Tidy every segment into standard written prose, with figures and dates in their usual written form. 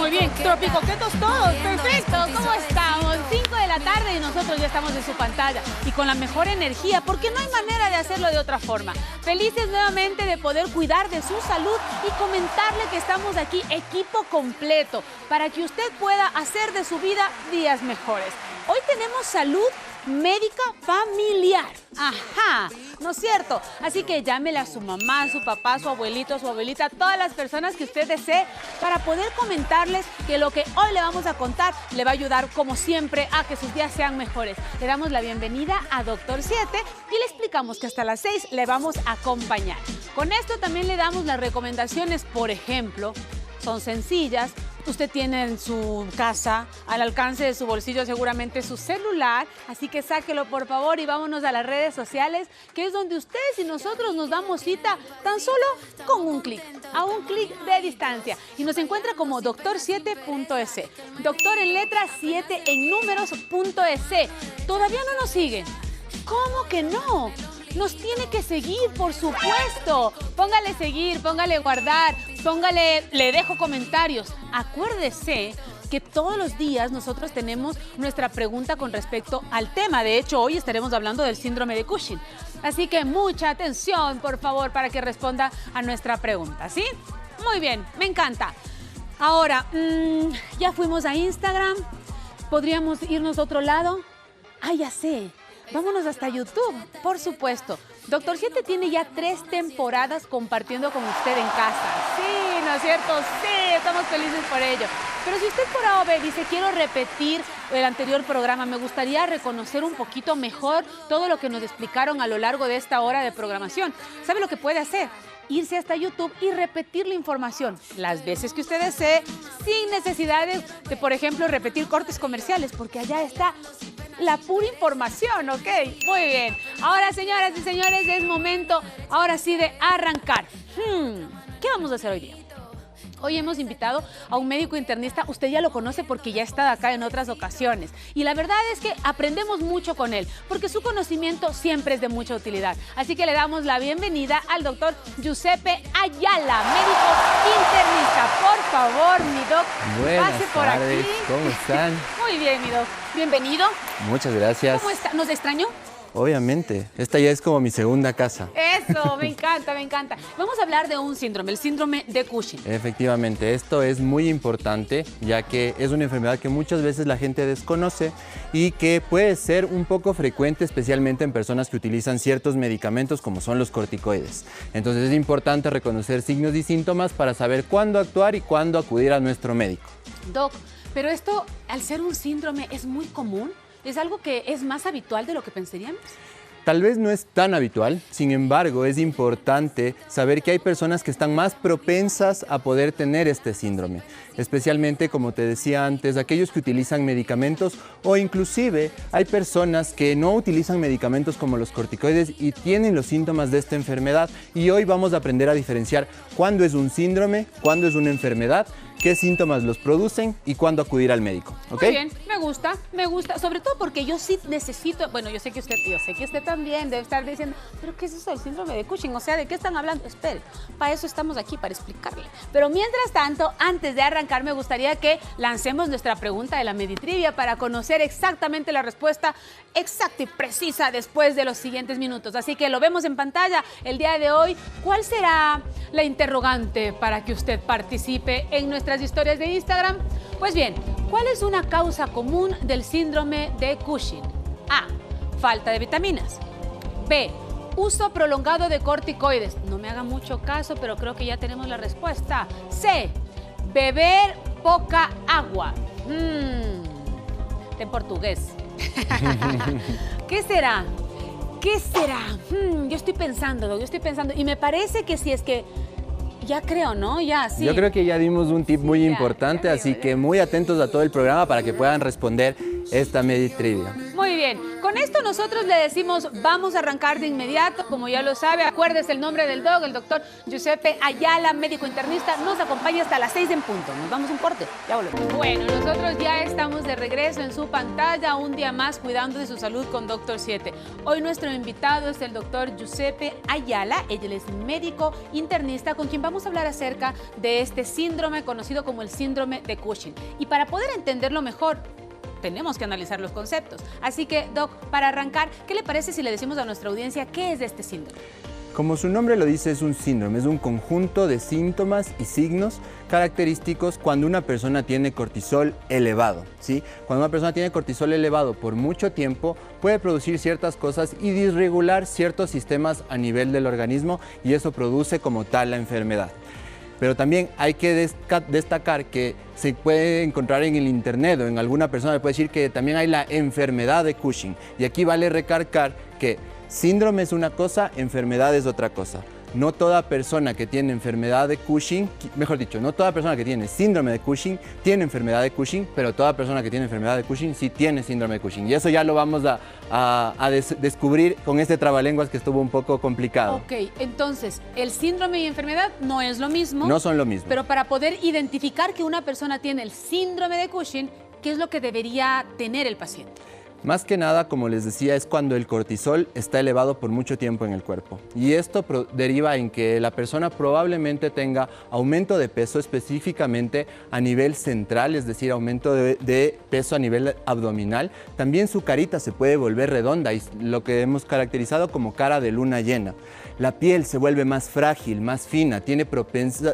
Muy bien, tropicoquetos todos, perfecto. ¿Cómo estamos? 5 de la tarde y nosotros ya estamos en su pantalla y con la mejor energía, porque no hay manera de hacerlo de otra forma. Felices nuevamente de poder cuidar de su salud y comentarle que estamos aquí equipo completo para que usted pueda hacer de su vida días mejores. Hoy tenemos salud médica familiar. Ajá, ¿no es cierto? Así que llámele a su mamá, a su papá, a su abuelito, a su abuelita, a todas las personas que usted desee para poder comentarles que lo que hoy le vamos a contar le va a ayudar, como siempre, a que sus días sean mejores. Le damos la bienvenida a Doctor 7 y le explicamos que hasta las 6 le vamos a acompañar. Con esto también le damos las recomendaciones, por ejemplo, son sencillas. Usted tiene en su casa, al alcance de su bolsillo, seguramente su celular, así que sáquelo por favor y vámonos a las redes sociales, que es donde ustedes y nosotros nos damos cita tan solo con un clic, a un clic de distancia. Y nos encuentra como doctor7.es, doctor en letras 7 en números.es. ¿Todavía no nos siguen? ¿Cómo que no? Nos tiene que seguir, por supuesto. Póngale seguir, póngale guardar, póngale le dejo comentarios. Acuérdese que todos los días nosotros tenemos nuestra pregunta con respecto al tema. De hecho, hoy estaremos hablando del síndrome de Cushing. Así que mucha atención, por favor, para que responda a nuestra pregunta, ¿sí? Muy bien, me encanta. Ahora, ya fuimos a Instagram. ¿Podríamos irnos a otro lado? Ah, ya sé. Vámonos hasta YouTube, por supuesto. Doctor 7 tiene ya 3 temporadas compartiendo con usted en casa. Sí, ¿no es cierto? Sí, estamos felices por ello. Pero si usted por A o B dice, quiero repetir el anterior programa, me gustaría reconocer un poquito mejor todo lo que nos explicaron a lo largo de esta hora de programación. ¿Sabe lo que puede hacer? Irse hasta YouTube y repetir la información las veces que usted desee, sin necesidad de, por ejemplo, repetir cortes comerciales, porque allá está la pura información, ¿ok? Muy bien. Ahora, señoras y señores, es momento, ahora sí, de arrancar. ¿Qué vamos a hacer hoy día? Hoy hemos invitado a un médico internista, usted ya lo conoce porque ya ha estado acá en otras ocasiones. Y la verdad es que aprendemos mucho con él, porque su conocimiento siempre es de mucha utilidad. Así que le damos la bienvenida al doctor Giuseppe Ayala, médico internista. Por favor, mi doc, pase por tardes. aquí. ¿Cómo están? Muy bien, mi doc. Bienvenido. Muchas gracias. ¿Cómo está? ¿Nos extrañó? Obviamente, esta ya es como mi segunda casa. Eso, me encanta, me encanta. Vamos a hablar de un síndrome, el síndrome de Cushing. Efectivamente, esto es muy importante, ya que es una enfermedad que muchas veces la gente desconoce y que puede ser un poco frecuente, especialmente en personas que utilizan ciertos medicamentos como son los corticoides. Entonces es importante reconocer signos y síntomas para saber cuándo actuar y cuándo acudir a nuestro médico. Doc, pero esto, al ser un síndrome, ¿es muy común? ¿Es algo que es más habitual de lo que pensaríamos? Tal vez no es tan habitual, sin embargo, es importante saber que hay personas que están más propensas a poder tener este síndrome, especialmente, como te decía antes, aquellos que utilizan medicamentos o inclusive hay personas que no utilizan medicamentos como los corticoides y tienen los síntomas de esta enfermedad, y hoy vamos a aprender a diferenciar cuándo es un síndrome, cuándo es una enfermedad, qué síntomas los producen y cuándo acudir al médico. ¿Ok? Muy bien, me gusta, sobre todo porque yo sí necesito, bueno, yo sé que usted también debe estar diciendo, pero ¿qué es eso del síndrome de Cushing? O sea, ¿de qué están hablando? Espere, para eso estamos aquí, para explicarle. Pero mientras tanto, antes de arrancar, me gustaría que lancemos nuestra pregunta de la Meditrivia para conocer exactamente la respuesta exacta y precisa después de los siguientes minutos. Así que lo vemos en pantalla el día de hoy. ¿Cuál será la interrogante para que usted participe en nuestras historias de Instagram? Pues bien, ¿cuál es una causa común del síndrome de Cushing? A. Falta de vitaminas. B. Uso prolongado de corticoides. No me haga mucho caso, pero creo que ya tenemos la respuesta. C. Beber poca agua. En portugués. ¿Qué será? ¿Qué será? Yo estoy pensando, y me parece que si es que ya creo, ¿no? Ya, sí. Yo creo que ya dimos un tip muy importante, así que muy atentos a todo el programa para que puedan responder esta Meditrivia. Muy bien. con esto nosotros le decimos, vamos a arrancar de inmediato. Como ya lo sabe, acuérdese el nombre del doc, el doctor Giuseppe Ayala, médico internista, nos acompaña hasta las 6 en punto. Nos damos un corte, ya volvemos. Bueno, nosotros ya estamos de regreso en su pantalla, un día más cuidando de su salud con Doctor 7. Hoy nuestro invitado es el doctor Giuseppe Ayala, él es médico internista con quien vamos a hablar acerca de este síndrome conocido como el síndrome de Cushing. Y para poder entenderlo mejor, tenemos que analizar los conceptos. Así que, Doc, para arrancar, ¿qué le parece si le decimos a nuestra audiencia qué es este síndrome? Como su nombre lo dice, es un síndrome, es un conjunto de síntomas y signos característicos cuando una persona tiene cortisol elevado, ¿sí? Cuando una persona tiene cortisol elevado por mucho tiempo, puede producir ciertas cosas y disregular ciertos sistemas a nivel del organismo y eso produce como tal la enfermedad. Pero también hay que destacar que se puede encontrar en el internet o en alguna persona le puede decir que también hay la enfermedad de Cushing. Y aquí vale recalcar que síndrome es una cosa, enfermedad es otra cosa. No toda persona que tiene enfermedad de Cushing, mejor dicho, no toda persona que tiene síndrome de Cushing tiene enfermedad de Cushing, pero toda persona que tiene enfermedad de Cushing sí tiene síndrome de Cushing. Y eso ya lo vamos a descubrir con este trabalenguas que estuvo un poco complicado. Ok, entonces, el síndrome y enfermedad no es lo mismo. No son lo mismo. Pero para poder identificar que una persona tiene el síndrome de Cushing, ¿qué es lo que debería tener el paciente? Más que nada, como les decía, es cuando el cortisol está elevado por mucho tiempo en el cuerpo. Y esto deriva en que la persona probablemente tenga aumento de peso específicamente a nivel central, es decir, aumento de peso a nivel abdominal. También su carita se puede volver redonda y lo que hemos caracterizado como cara de luna llena. La piel se vuelve más frágil, más fina,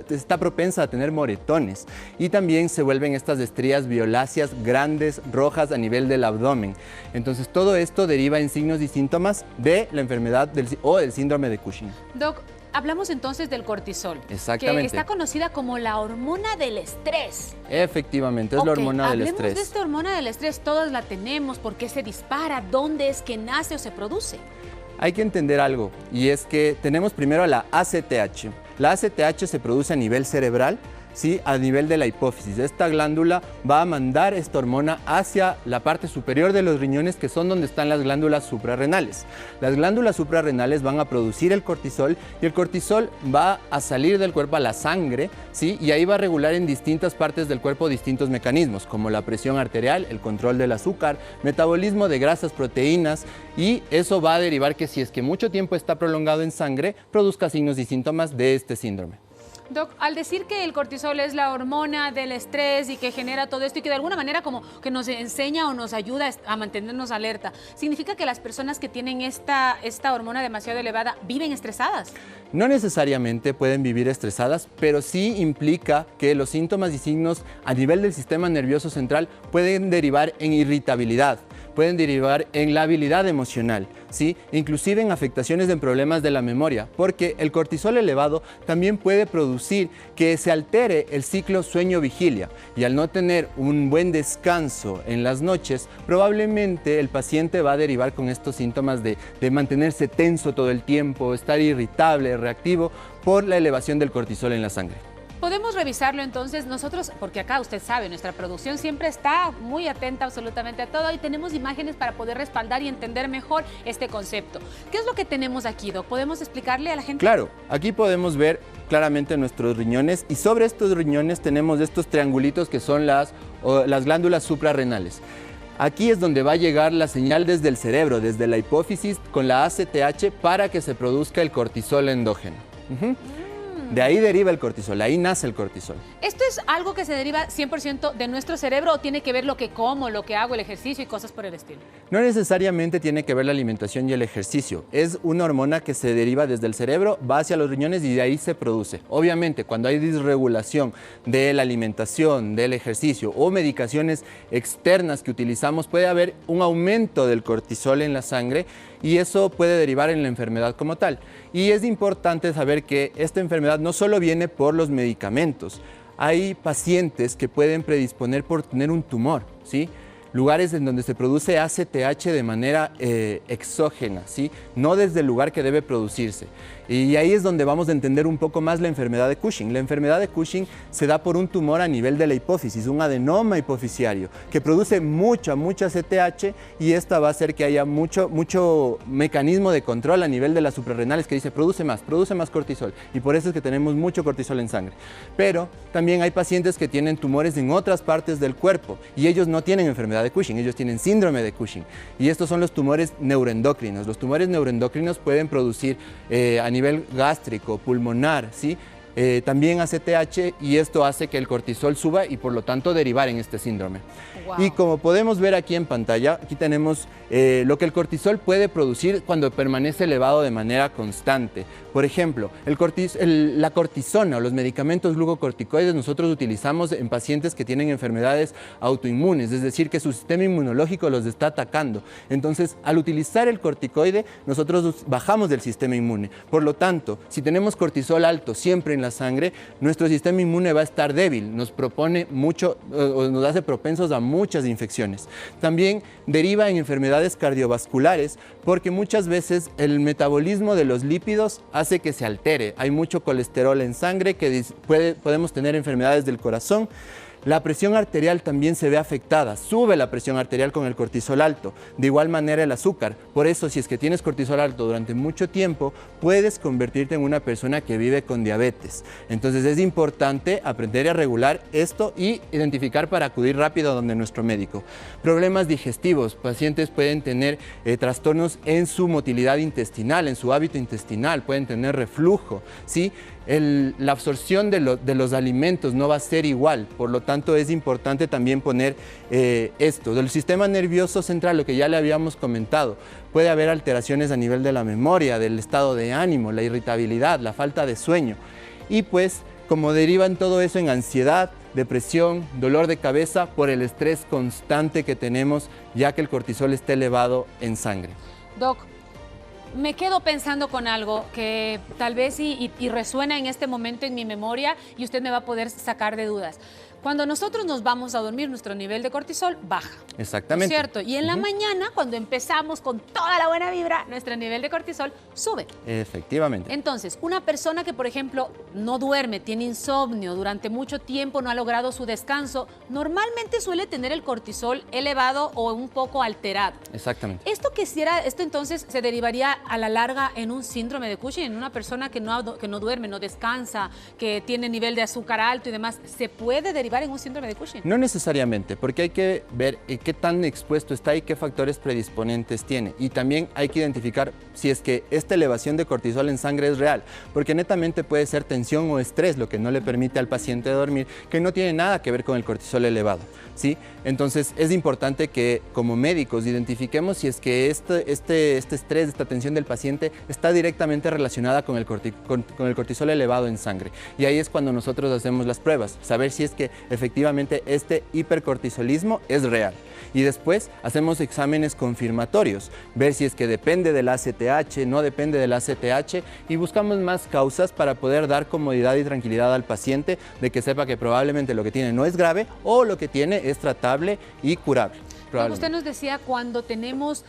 está propensa a tener moretones y también se vuelven estas estrías violáceas grandes, rojas a nivel del abdomen. Entonces todo esto deriva en signos y síntomas de la enfermedad o del síndrome de Cushing. Doc, hablamos entonces del cortisol. Exactamente. Que está conocida como la hormona del estrés. Efectivamente, es la hormona del estrés. Hablemos de esta hormona del estrés, todas la tenemos, ¿por qué se dispara? ¿Dónde es que nace o se produce? Hay que entender algo, y es que tenemos primero la ACTH. La ACTH se produce a nivel cerebral, ¿sí? A nivel de la hipófisis. Esta glándula va a mandar esta hormona hacia la parte superior de los riñones, que son donde están las glándulas suprarrenales. Las glándulas suprarrenales van a producir el cortisol y el cortisol va a salir del cuerpo a la sangre, ¿sí? Y ahí va a regular en distintas partes del cuerpo distintos mecanismos, como la presión arterial, el control del azúcar, metabolismo de grasas, proteínas, y eso va a derivar que si es que mucho tiempo está prolongado en sangre, produzca signos y síntomas de este síndrome. Doc, al decir que el cortisol es la hormona del estrés y que genera todo esto y que de alguna manera como que nos enseña o nos ayuda a mantenernos alerta, ¿significa que las personas que tienen esta hormona demasiado elevada viven estresadas? No necesariamente pueden vivir estresadas, pero sí implica que los síntomas y signos a nivel del sistema nervioso central pueden derivar en irritabilidad, pueden derivar en la habilidad emocional, ¿sí? Inclusive en afectaciones en problemas de la memoria, porque el cortisol elevado también puede producir que se altere el ciclo sueño-vigilia y al no tener un buen descanso en las noches, probablemente el paciente va a derivar con estos síntomas de mantenerse tenso todo el tiempo, estar irritable, reactivo por la elevación del cortisol en la sangre. Podemos revisarlo entonces nosotros, porque acá usted sabe, nuestra producción siempre está muy atenta absolutamente a todo y tenemos imágenes para poder respaldar y entender mejor este concepto. ¿Qué es lo que tenemos aquí, Doc? ¿Podemos explicarle a la gente? Claro, aquí podemos ver claramente nuestros riñones y sobre estos riñones tenemos estos triangulitos que son las glándulas suprarrenales. Aquí es donde va a llegar la señal desde el cerebro, desde la hipófisis con la ACTH para que se produzca el cortisol endógeno. De ahí deriva el cortisol, ahí nace el cortisol. ¿Esto es algo que se deriva 100% de nuestro cerebro o tiene que ver lo que como, lo que hago, el ejercicio y cosas por el estilo? No necesariamente tiene que ver la alimentación y el ejercicio. Es una hormona que se deriva desde el cerebro, va hacia los riñones y de ahí se produce. Obviamente, cuando hay disregulación de la alimentación, del ejercicio o medicaciones externas que utilizamos, puede haber un aumento del cortisol en la sangre y eso puede derivar en la enfermedad como tal. Y es importante saber que esta enfermedad no solo viene por los medicamentos. Hay pacientes que pueden predisponer por tener un tumor, ¿sí? lugares en donde se produce ACTH de manera exógena, ¿sí? No desde el lugar que debe producirse. Y ahí es donde vamos a entender un poco más la enfermedad de Cushing. La enfermedad de Cushing se da por un tumor a nivel de la hipófisis, un adenoma hipofisiario, que produce mucha ACTH, y esta va a hacer que haya mucho mecanismo de control a nivel de las suprarrenales que dice produce más cortisol, y por eso es que tenemos mucho cortisol en sangre. Pero también hay pacientes que tienen tumores en otras partes del cuerpo y ellos no tienen enfermedad de Cushing, ellos tienen síndrome de Cushing, y estos son los tumores neuroendocrinos. Los tumores neuroendocrinos pueden producir a nivel gástrico, pulmonar, ¿sí? También ACTH, y esto hace que el cortisol suba y por lo tanto derivar en este síndrome. Wow. Y como podemos ver aquí en pantalla, aquí tenemos lo que el cortisol puede producir cuando permanece elevado de manera constante. Por ejemplo, la cortisona o los medicamentos glucocorticoides nosotros utilizamos en pacientes que tienen enfermedades autoinmunes, es decir, que su sistema inmunológico los está atacando. Entonces, al utilizar el corticoide, nosotros bajamos del sistema inmune. Por lo tanto, si tenemos cortisol alto siempre en la sangre, nuestro sistema inmune va a estar débil, nos hace propensos a muchas infecciones. También deriva en enfermedades cardiovasculares porque muchas veces el metabolismo de los lípidos hace que se altere. Hay mucho colesterol en sangre que podemos tener enfermedades del corazón. La presión arterial también se ve afectada, sube la presión arterial con el cortisol alto, de igual manera el azúcar. Por eso, si es que tienes cortisol alto durante mucho tiempo, puedes convertirte en una persona que vive con diabetes. Entonces es importante aprender a regular esto y identificar para acudir rápido a donde nuestro médico. Problemas digestivos, pacientes pueden tener trastornos en su motilidad intestinal, en su hábito intestinal, pueden tener reflujo, ¿sí? La absorción de los alimentos no va a ser igual, por lo tanto es importante también poner esto. Del sistema nervioso central, lo que ya le habíamos comentado, puede haber alteraciones a nivel de la memoria, del estado de ánimo, la irritabilidad, la falta de sueño, y pues como derivan todo eso en ansiedad, depresión, dolor de cabeza por el estrés constante que tenemos, ya que el cortisol está elevado en sangre. Doc, me quedo pensando con algo que tal vez y resuena en este momento en mi memoria y usted me va a poder sacar de dudas. Cuando nosotros nos vamos a dormir, nuestro nivel de cortisol baja. Exactamente. ¿Cierto? Y en la mañana, cuando empezamos con toda la buena vibra, nuestro nivel de cortisol sube. Efectivamente. Entonces, una persona que, por ejemplo, no duerme, tiene insomnio, durante mucho tiempo no ha logrado su descanso, normalmente suele tener el cortisol elevado o un poco alterado. Exactamente. Esto entonces se derivaría a la larga en un síndrome de Cushing, en una persona que no duerme, no descansa, que tiene nivel de azúcar alto y demás. ¿Se puede derivar en un síndrome de Cushing? No necesariamente, porque hay que ver qué tan expuesto está y qué factores predisponentes tiene. Y también hay que identificar si es que esta elevación de cortisol en sangre es real, porque netamente puede ser tensión o estrés lo que no le permite al paciente dormir, que no tiene nada que ver con el cortisol elevado, ¿sí? Entonces es importante que como médicos identifiquemos si es que este estrés, esta tensión del paciente está directamente relacionada con el cortisol elevado en sangre. Y ahí es cuando nosotros hacemos las pruebas, saber si es que efectivamente este hipercortisolismo es real. Y después hacemos exámenes confirmatorios, ver si es que depende del ACTH, no depende del ACTH, y buscamos más causas para poder dar comodidad y tranquilidad al paciente de que sepa que probablemente lo que tiene no es grave o lo que tiene es tratable y curable. Usted nos decía cuando tenemos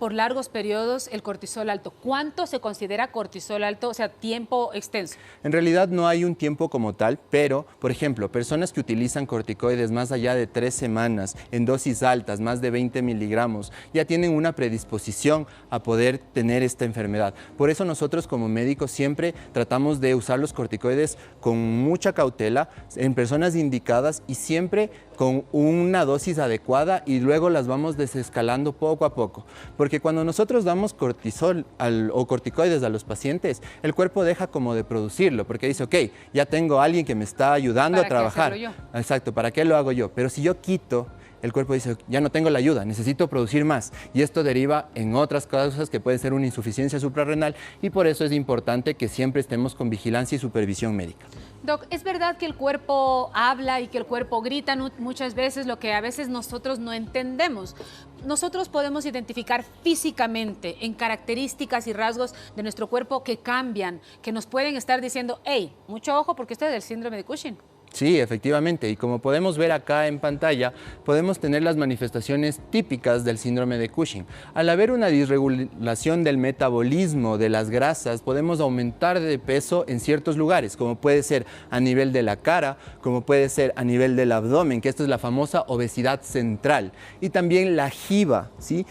por largos periodos el cortisol alto. ¿Cuánto se considera cortisol alto? O sea, tiempo extenso. En realidad no hay un tiempo como tal, pero, por ejemplo, personas que utilizan corticoides más allá de 3 semanas, en dosis altas, más de 20 miligramos, ya tienen una predisposición a poder tener esta enfermedad. Por eso nosotros como médicos siempre tratamos de usar los corticoides con mucha cautela, en personas indicadas y siempre con una dosis adecuada, y luego las vamos desescalando poco a poco. Porque cuando nosotros damos cortisol o corticoides a los pacientes, el cuerpo deja como de producirlo, porque dice, ok, ya tengo a alguien que me está ayudando a trabajar. ¿Para qué hacerlo yo? Exacto, ¿para qué lo hago yo? Pero si yo quito, el cuerpo dice, ya no tengo la ayuda, necesito producir más. Y esto deriva en otras causas que puede ser una insuficiencia suprarrenal, y por eso es importante que siempre estemos con vigilancia y supervisión médica. Doc, ¿es verdad que el cuerpo habla y que el cuerpo grita muchas veces, lo que a veces nosotros no entendemos? Nosotros podemos identificar físicamente en características y rasgos de nuestro cuerpo que cambian, que nos pueden estar diciendo, hey, mucho ojo porque usted es del síndrome de Cushing. Sí, efectivamente, y como podemos ver acá en pantalla, podemos tener las manifestaciones típicas del síndrome de Cushing. Al haber una disregulación del metabolismo de las grasas, podemos aumentar de peso en ciertos lugares, como puede ser a nivel de la cara, como puede ser a nivel del abdomen, que esto es la famosa obesidad central, y también la jiba, ¿sí?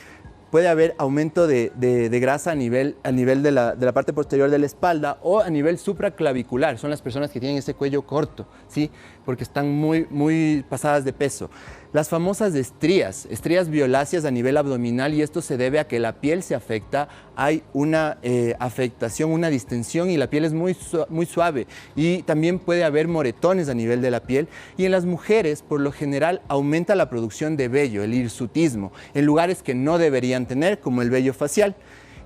Puede haber aumento de grasa a nivel de la parte posterior de la espalda o a nivel supraclavicular. Son las personas que tienen ese cuello corto, ¿sí? Porque están muy pasadas de peso. Las famosas estrías violáceas a nivel abdominal, y esto se debe a que la piel se afecta, hay una afectación, una distensión, y la piel es muy suave, y también puede haber moretones a nivel de la piel, y en las mujeres por lo general aumenta la producción de vello, el hirsutismo, en lugares que no deberían tener, como el vello facial.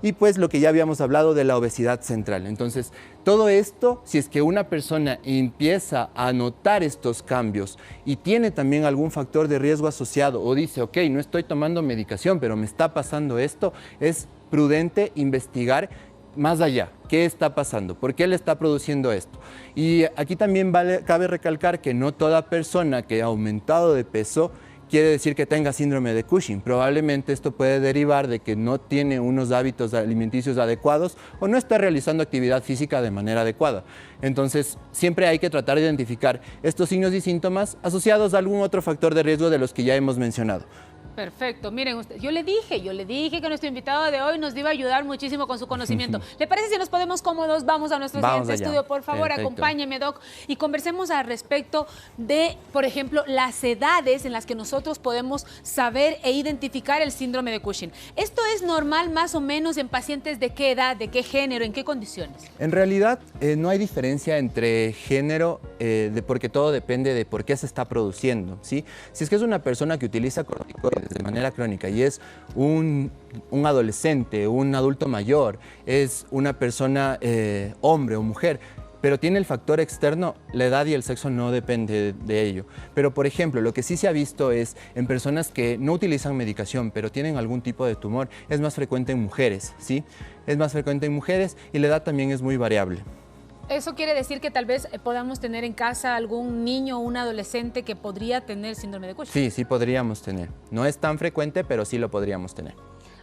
Y pues lo que ya habíamos hablado de la obesidad central. Entonces, todo esto, si es que una persona empieza a notar estos cambios y tiene también algún factor de riesgo asociado, o dice, ok, no estoy tomando medicación, pero me está pasando esto, es prudente investigar más allá. ¿Qué está pasando? ¿Por qué le está produciendo esto? Y aquí también cabe recalcar que no toda persona que ha aumentado de peso quiere decir que tenga síndrome de Cushing. Probablemente esto puede derivar de que no tiene unos hábitos alimenticios adecuados o no está realizando actividad física de manera adecuada. Entonces, siempre hay que tratar de identificar estos signos y síntomas asociados a algún otro factor de riesgo de los que ya hemos mencionado. Perfecto. Miren ustedes, yo le dije que nuestro invitado de hoy nos iba a ayudar muchísimo con su conocimiento. ¿Le parece si nos ponemos cómodos? Vamos a nuestro siguiente estudio, por favor. Perfecto. Acompáñeme, Doc, y conversemos al respecto de, por ejemplo, las edades en las que nosotros podemos saber e identificar el síndrome de Cushing. ¿Esto es normal más o menos en pacientes de qué edad, de qué género, en qué condiciones? En realidad, no hay diferencia entre género, porque todo depende de por qué se está produciendo, ¿sí? Si es que es una persona que utiliza corticoides de manera crónica y es un adolescente, un adulto mayor, es una persona hombre o mujer, pero tiene el factor externo, la edad y el sexo no depende de ello. Pero, por ejemplo, lo que sí se ha visto es en personas que no utilizan medicación, pero tienen algún tipo de tumor, es más frecuente en mujeres, ¿sí? Es más frecuente en mujeres y la edad también es muy variable. ¿Eso quiere decir que tal vez podamos tener en casa algún niño o un adolescente que podría tener síndrome de Cushing? Sí, sí podríamos tener. No es tan frecuente, pero sí lo podríamos tener.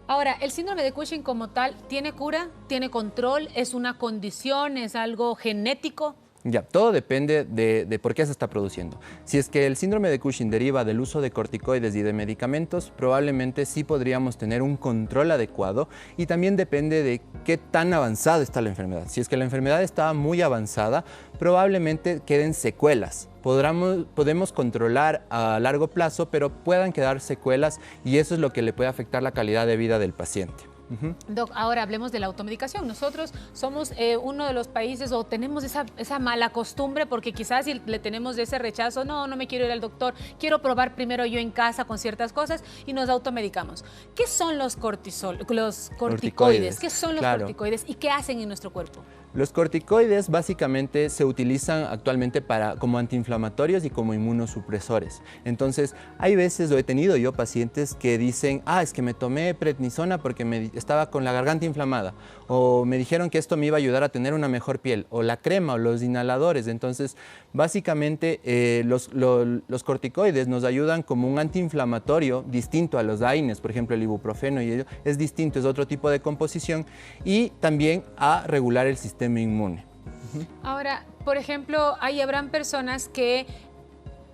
Ahora, ¿el síndrome de Cushing como tal tiene cura, tiene control, es una condición, es algo genético? Ya, todo depende de por qué se está produciendo. Si es que el síndrome de Cushing deriva del uso de corticoides y de medicamentos, probablemente sí podríamos tener un control adecuado, y también depende de qué tan avanzada está la enfermedad. Si es que la enfermedad está muy avanzada, probablemente queden secuelas. Podemos controlar a largo plazo, pero puedan quedar secuelas, y eso es lo que le puede afectar la calidad de vida del paciente. Doc, ahora hablemos de la automedicación. Nosotros somos uno de los países, o tenemos esa mala costumbre, porque quizás si le tenemos ese rechazo, no me quiero ir al doctor, quiero probar primero yo en casa con ciertas cosas, y nos automedicamos. ¿Qué son los corticoides? ¿Qué son los corticoides y qué hacen en nuestro cuerpo? Los corticoides básicamente se utilizan actualmente como antiinflamatorios y como inmunosupresores. Entonces, hay veces, he tenido yo pacientes que dicen, es que me tomé prednisona porque estaba con la garganta inflamada, o me dijeron que esto me iba a ayudar a tener una mejor piel, o la crema o los inhaladores. Entonces, básicamente los corticoides nos ayudan como un antiinflamatorio distinto a los AINES, por ejemplo el ibuprofeno, y ello es distinto, es otro tipo de composición, y también a regular el sistema inmune. Ahora, por ejemplo, habrán personas que,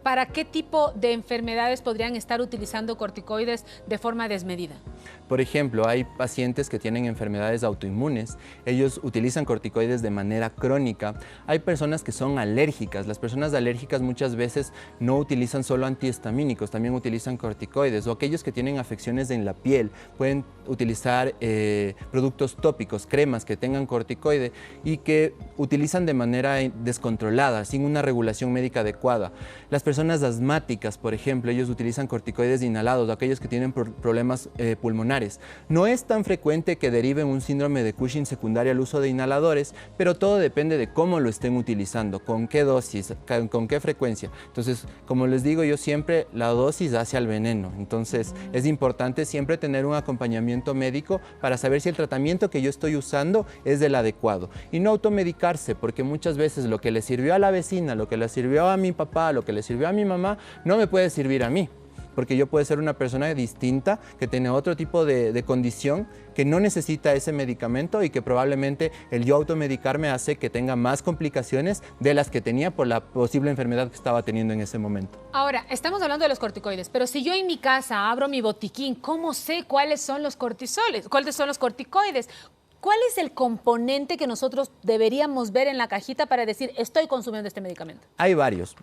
¿para qué tipo de enfermedades podrían estar utilizando corticoides de forma desmedida? Por ejemplo, hay pacientes que tienen enfermedades autoinmunes, ellos utilizan corticoides de manera crónica. Hay personas que son alérgicas, las personas alérgicas muchas veces no utilizan solo antihistamínicos, también utilizan corticoides, o aquellos que tienen afecciones en la piel pueden utilizar productos tópicos, cremas que tengan corticoide y que utilizan de manera descontrolada, sin una regulación médica adecuada. Las personas personas asmáticas, por ejemplo, ellos utilizan corticoides inhalados, aquellos que tienen problemas pulmonares. No es tan frecuente que deriven un síndrome de Cushing secundario al uso de inhaladores, pero todo depende de cómo lo estén utilizando, con qué dosis, con qué frecuencia. Entonces, como les digo yo siempre, la dosis hace al veneno. Entonces, es importante siempre tener un acompañamiento médico para saber si el tratamiento que yo estoy usando es el adecuado. Y no automedicarse, porque muchas veces lo que le sirvió a la vecina, lo que le sirvió a mi papá, lo que le sirvió a mi mamá, no me puede servir a mí. Porque yo puedo ser una persona distinta, que tiene otro tipo de condición, que no necesita ese medicamento y que probablemente el yo automedicarme hace que tenga más complicaciones de las que tenía por la posible enfermedad que estaba teniendo en ese momento. Ahora, estamos hablando de los corticoides, pero si yo en mi casa abro mi botiquín, ¿cómo sé cuáles son los cortisoles? ¿Cuáles son los corticoides? ¿Cuál es el componente que nosotros deberíamos ver en la cajita para decir estoy consumiendo este medicamento? Hay varios,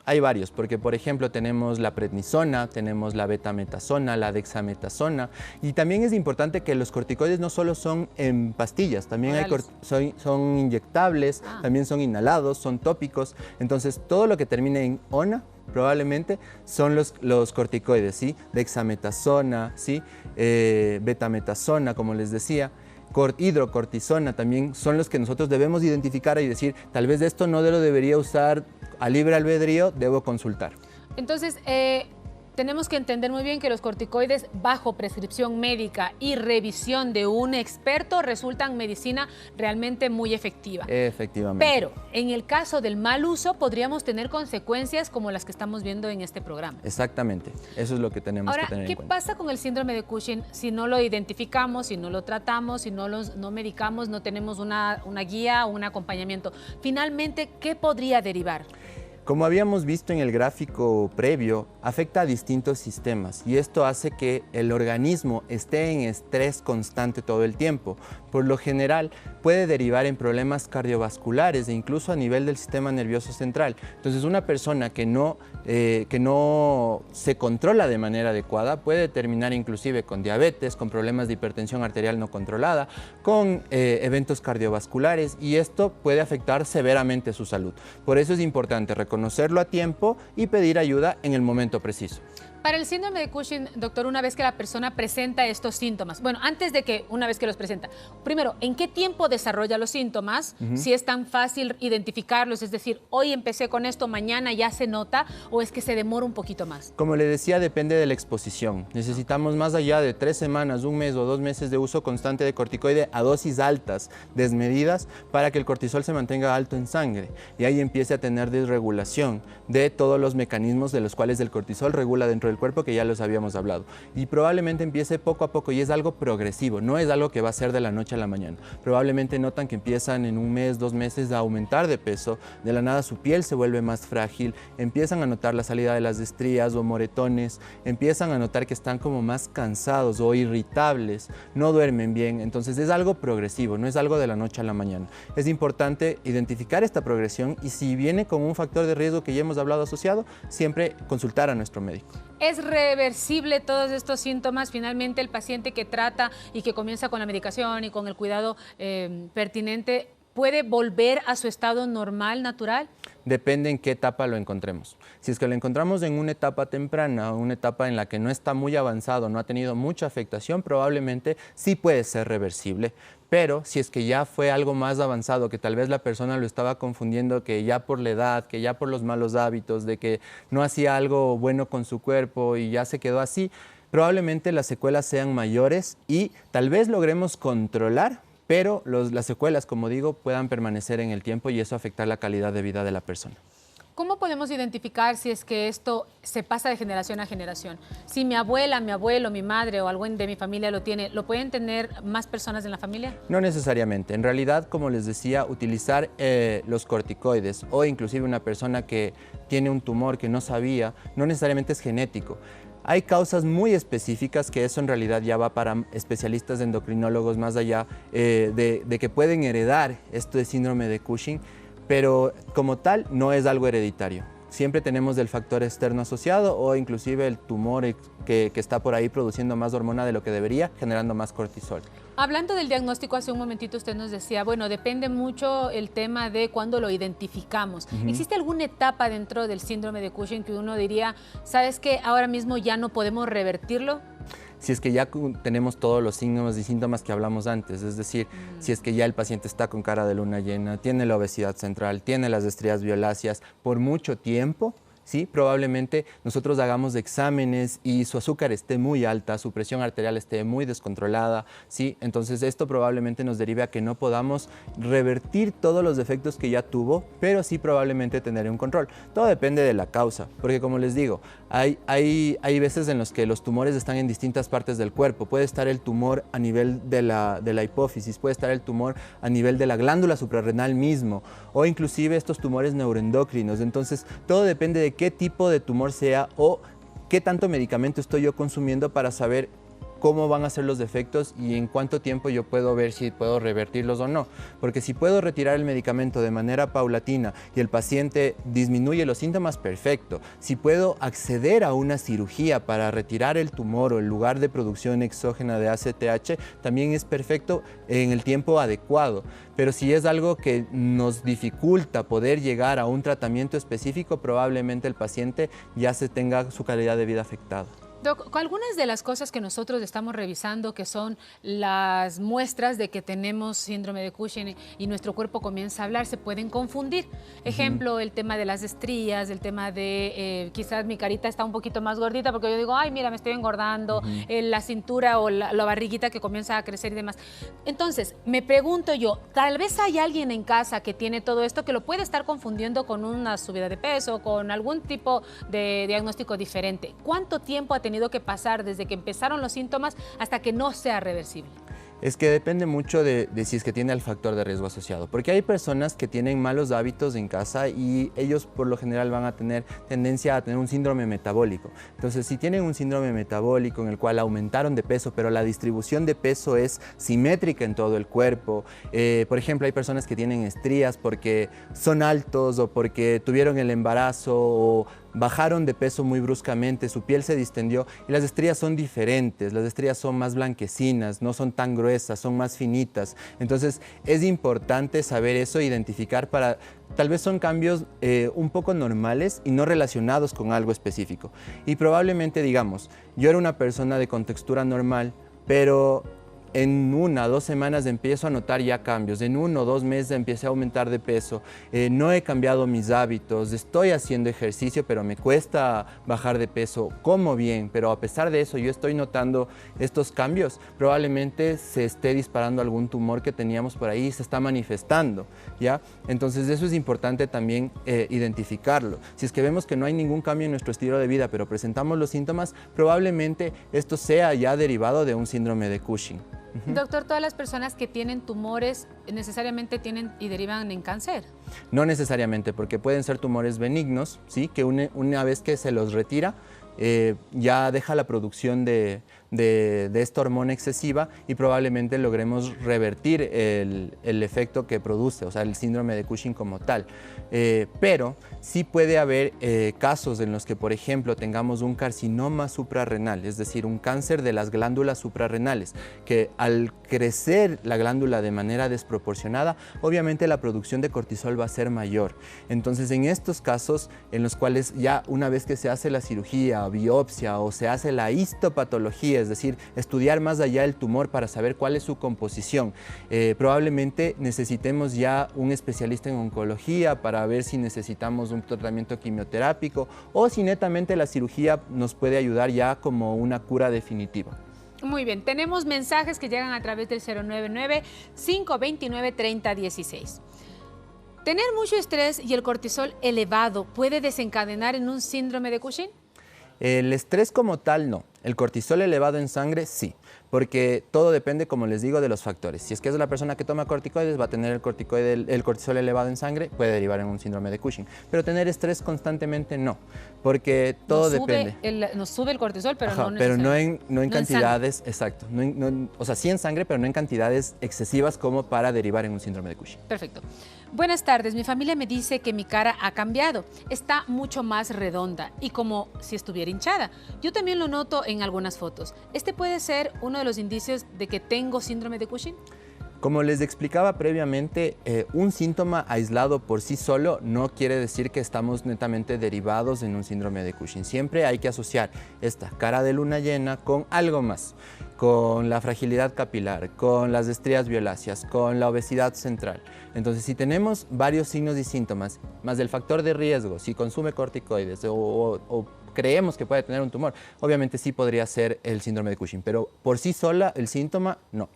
porque por ejemplo tenemos la prednisona, tenemos la betametasona, la dexametasona, y también es importante que los corticoides no solo son en pastillas, también son inyectables, también son inhalados, son tópicos. Entonces todo lo que termine en ona probablemente son los corticoides, ¿sí? Dexametasona, ¿sí? Betametasona, como les decía. Hidrocortisona también son los que nosotros debemos identificar y decir, tal vez esto no lo debería usar a libre albedrío, debo consultar. Entonces, tenemos que entender muy bien que los corticoides bajo prescripción médica y revisión de un experto resultan medicina realmente muy efectiva. Efectivamente. Pero en el caso del mal uso podríamos tener consecuencias como las que estamos viendo en este programa. Exactamente, eso es lo que tenemos que tener en cuenta. ¿Qué pasa con el síndrome de Cushing si no lo identificamos, si no lo tratamos, si no medicamos, no tenemos una guía o un acompañamiento? Finalmente, ¿qué podría derivar? Como habíamos visto en el gráfico previo, afecta a distintos sistemas y esto hace que el organismo esté en estrés constante todo el tiempo. Por lo general, puede derivar en problemas cardiovasculares e incluso a nivel del sistema nervioso central. Entonces, una persona que no se controla de manera adecuada puede terminar inclusive con diabetes, con problemas de hipertensión arterial no controlada, con eventos cardiovasculares, y esto puede afectar severamente su salud. Por eso es importante reconocerlo a tiempo y pedir ayuda en el momento preciso. Para el síndrome de Cushing, doctor, una vez que la persona presenta estos síntomas, bueno, antes de que una vez que los presenta, primero, ¿en qué tiempo desarrolla los síntomas? Si es tan fácil identificarlos, es decir, hoy empecé con esto, mañana ya se nota, o es que se demora un poquito más. Como le decía, depende de la exposición. Necesitamos más allá de 3 semanas, 1 mes o 2 meses de uso constante de corticoide a dosis altas, desmedidas, para que el cortisol se mantenga alto en sangre y ahí empiece a tener desregulación de todos los mecanismos de los cuales el cortisol regula dentro del cuerpo, que ya los habíamos hablado, y probablemente empiece poco a poco y es algo progresivo, no es algo que va a ser de la noche a la mañana. Probablemente notan que empiezan en 1 mes, 2 meses a aumentar de peso, de la nada su piel se vuelve más frágil, empiezan a notar la salida de las estrías o moretones, empiezan a notar que están como más cansados o irritables, no duermen bien. Entonces es algo progresivo, no es algo de la noche a la mañana. Es importante identificar esta progresión y si viene con un factor de riesgo que ya hemos hablado asociado, siempre consultar a nuestro médico. ¿Es reversible todos estos síntomas? Finalmente, el paciente que trata y que comienza con la medicación y con el cuidado pertinente, ¿puede volver a su estado normal, natural? Depende en qué etapa lo encontremos. Si es que lo encontramos en una etapa temprana, una etapa en la que no está muy avanzado, no ha tenido mucha afectación, probablemente sí puede ser reversible. Pero si es que ya fue algo más avanzado, que tal vez la persona lo estaba confundiendo, que ya por la edad, que ya por los malos hábitos, de que no hacía algo bueno con su cuerpo y ya se quedó así, probablemente las secuelas sean mayores y tal vez logremos controlar, pero las secuelas, como digo, puedan permanecer en el tiempo y eso afectar la calidad de vida de la persona. ¿Cómo podemos identificar si es que esto se pasa de generación a generación? Si mi abuela, mi abuelo, mi madre o alguien de mi familia lo tiene, ¿lo pueden tener más personas en la familia? No necesariamente. En realidad, como les decía, utilizar los corticoides o inclusive una persona que tiene un tumor que no sabía, no necesariamente es genético. Hay causas muy específicas que eso en realidad ya va para especialistas endocrinólogos más allá de que pueden heredar este síndrome de Cushing, pero como tal no es algo hereditario. siempre tenemos el factor externo asociado o inclusive el tumor que está por ahí produciendo más hormona de lo que debería, generando más cortisol. Hablando del diagnóstico, hace un momentito usted nos decía, bueno, depende mucho el tema de cuándo lo identificamos. ¿Existe alguna etapa dentro del síndrome de Cushing que uno diría, sabes que ahora mismo ya no podemos revertirlo? Si es que ya tenemos todos los signos y síntomas que hablamos antes, es decir, si es que ya el paciente está con cara de luna llena, tiene la obesidad central, tiene las estrías violáceas por mucho tiempo, ¿sí? Probablemente nosotros hagamos exámenes y su azúcar esté muy alta, su presión arterial esté muy descontrolada, ¿sí? Entonces esto probablemente nos derive a que no podamos revertir todos los defectos que ya tuvo, pero sí probablemente tener un control. Todo depende de la causa, porque como les digo, hay veces en los que los tumores están en distintas partes del cuerpo. Puede estar el tumor a nivel de la hipófisis, puede estar el tumor a nivel de la glándula suprarrenal mismo, o inclusive estos tumores neuroendocrinos. Entonces todo depende de qué tipo de tumor sea o qué tanto medicamento estoy yo consumiendo para saber cómo van a ser los efectos y en cuánto tiempo yo puedo ver si puedo revertirlos o no. Porque si puedo retirar el medicamento de manera paulatina y el paciente disminuye los síntomas, perfecto. Si puedo acceder a una cirugía para retirar el tumor o el lugar de producción exógena de ACTH, también es perfecto en el tiempo adecuado. Pero si es algo que nos dificulta poder llegar a un tratamiento específico, probablemente el paciente ya se tenga su calidad de vida afectada. Doc, algunas de las cosas que nosotros estamos revisando, que son las muestras de que tenemos síndrome de Cushing y nuestro cuerpo comienza a hablar, se pueden confundir. Ejemplo, el tema de las estrías, el tema de quizás mi carita está un poquito más gordita porque yo digo, ay, mira, me estoy engordando, la cintura o la barriguita que comienza a crecer y demás. Entonces, me pregunto yo, tal vez hay alguien en casa que tiene todo esto que lo puede estar confundiendo con una subida de peso, con algún tipo de diagnóstico diferente. ¿Cuánto tiempo ha tenido que pasar desde que empezaron los síntomas hasta que no sea reversible? Es que depende mucho de si es que tiene el factor de riesgo asociado, porque hay personas que tienen malos hábitos en casa y ellos por lo general van a tener tendencia a tener un síndrome metabólico. Entonces, si tienen un síndrome metabólico en el cual aumentaron de peso, pero la distribución de peso es simétrica en todo el cuerpo, por ejemplo, hay personas que tienen estrías porque son altos o porque tuvieron el embarazo o bajaron de peso muy bruscamente, su piel se distendió y las estrías son diferentes, las estrías son más blanquecinas, no son tan gruesas, son más finitas. Entonces es importante saber eso, identificar para, tal vez son cambios un poco normales y no relacionados con algo específico. Y probablemente digamos, yo era una persona de contextura normal, pero en 1 o 2 semanas empiezo a notar ya cambios, en 1 o 2 meses empecé a aumentar de peso, no he cambiado mis hábitos, estoy haciendo ejercicio pero me cuesta bajar de peso, como bien, pero a pesar de eso yo estoy notando estos cambios, probablemente se esté disparando algún tumor que teníamos por ahí y se está manifestando, ¿ya? Entonces eso es importante también identificarlo. Si es que vemos que no hay ningún cambio en nuestro estilo de vida pero presentamos los síntomas, probablemente esto sea ya derivado de un síndrome de Cushing. Doctor, ¿todas las personas que tienen tumores necesariamente tienen y derivan en cáncer? No necesariamente, porque pueden ser tumores benignos, ¿sí? Que una vez que se los retira, ya deja la producción de esta hormona excesiva y probablemente logremos revertir el efecto que produce, o sea, el síndrome de Cushing como tal. Pero sí puede haber casos en los que, por ejemplo, tengamos un carcinoma suprarrenal, es decir, un cáncer de las glándulas suprarrenales, que al crecer la glándula de manera desproporcionada, obviamente la producción de cortisol va a ser mayor. Entonces, en estos casos en los cuales ya una vez que se hace la cirugía, biopsia o se hace la histopatología, es decir, estudiar más allá el tumor para saber cuál es su composición, probablemente necesitemos ya un especialista en oncología para ver si necesitamos un tratamiento quimioterápico o si netamente la cirugía nos puede ayudar ya como una cura definitiva. Muy bien, tenemos mensajes que llegan a través del 099-529-3016. ¿Tener mucho estrés y el cortisol elevado puede desencadenar en un síndrome de Cushing? El estrés como tal no, el cortisol elevado en sangre sí, porque todo depende, como les digo, de los factores. Si es que es la persona que toma corticoides, va a tener el cortisol elevado en sangre, puede derivar en un síndrome de Cushing. Pero tener estrés constantemente no, porque todo depende. Nos sube el cortisol, pero Ajá, no pero necesariamente. no en cantidades, exacto. O sea, sí en sangre, pero no en cantidades excesivas como para derivar en un síndrome de Cushing. Perfecto. Buenas tardes, mi familia me dice que mi cara ha cambiado, está mucho más redonda y como si estuviera hinchada. Yo también lo noto en algunas fotos. ¿Este puede ser uno de los indicios de que tengo síndrome de Cushing? Como les explicaba previamente, un síntoma aislado por sí solo no quiere decir que estamos netamente derivados en un síndrome de Cushing. Siempre hay que asociar esta cara de luna llena con algo más, con la fragilidad capilar, con las estrías violáceas, con la obesidad central. Entonces, si tenemos varios signos y síntomas, más del factor de riesgo, si consume corticoides o creemos que puede tener un tumor, obviamente sí podría ser el síndrome de Cushing, pero por sí sola el síntoma, no.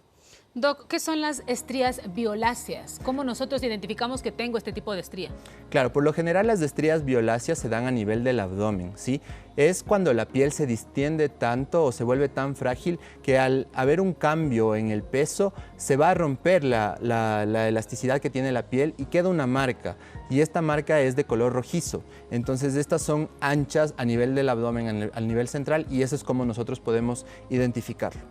Doc, ¿qué son las estrías violáceas? ¿Cómo nosotros identificamos que tengo este tipo de estría? Claro, por lo general las estrías violáceas se dan a nivel del abdomen, ¿sí? Es cuando la piel se distiende tanto o se vuelve tan frágil que al haber un cambio en el peso se va a romper la elasticidad que tiene la piel y queda una marca. Y esta marca es de color rojizo. Entonces estas son anchas a nivel del abdomen, al nivel central, y eso es como nosotros podemos identificarlo.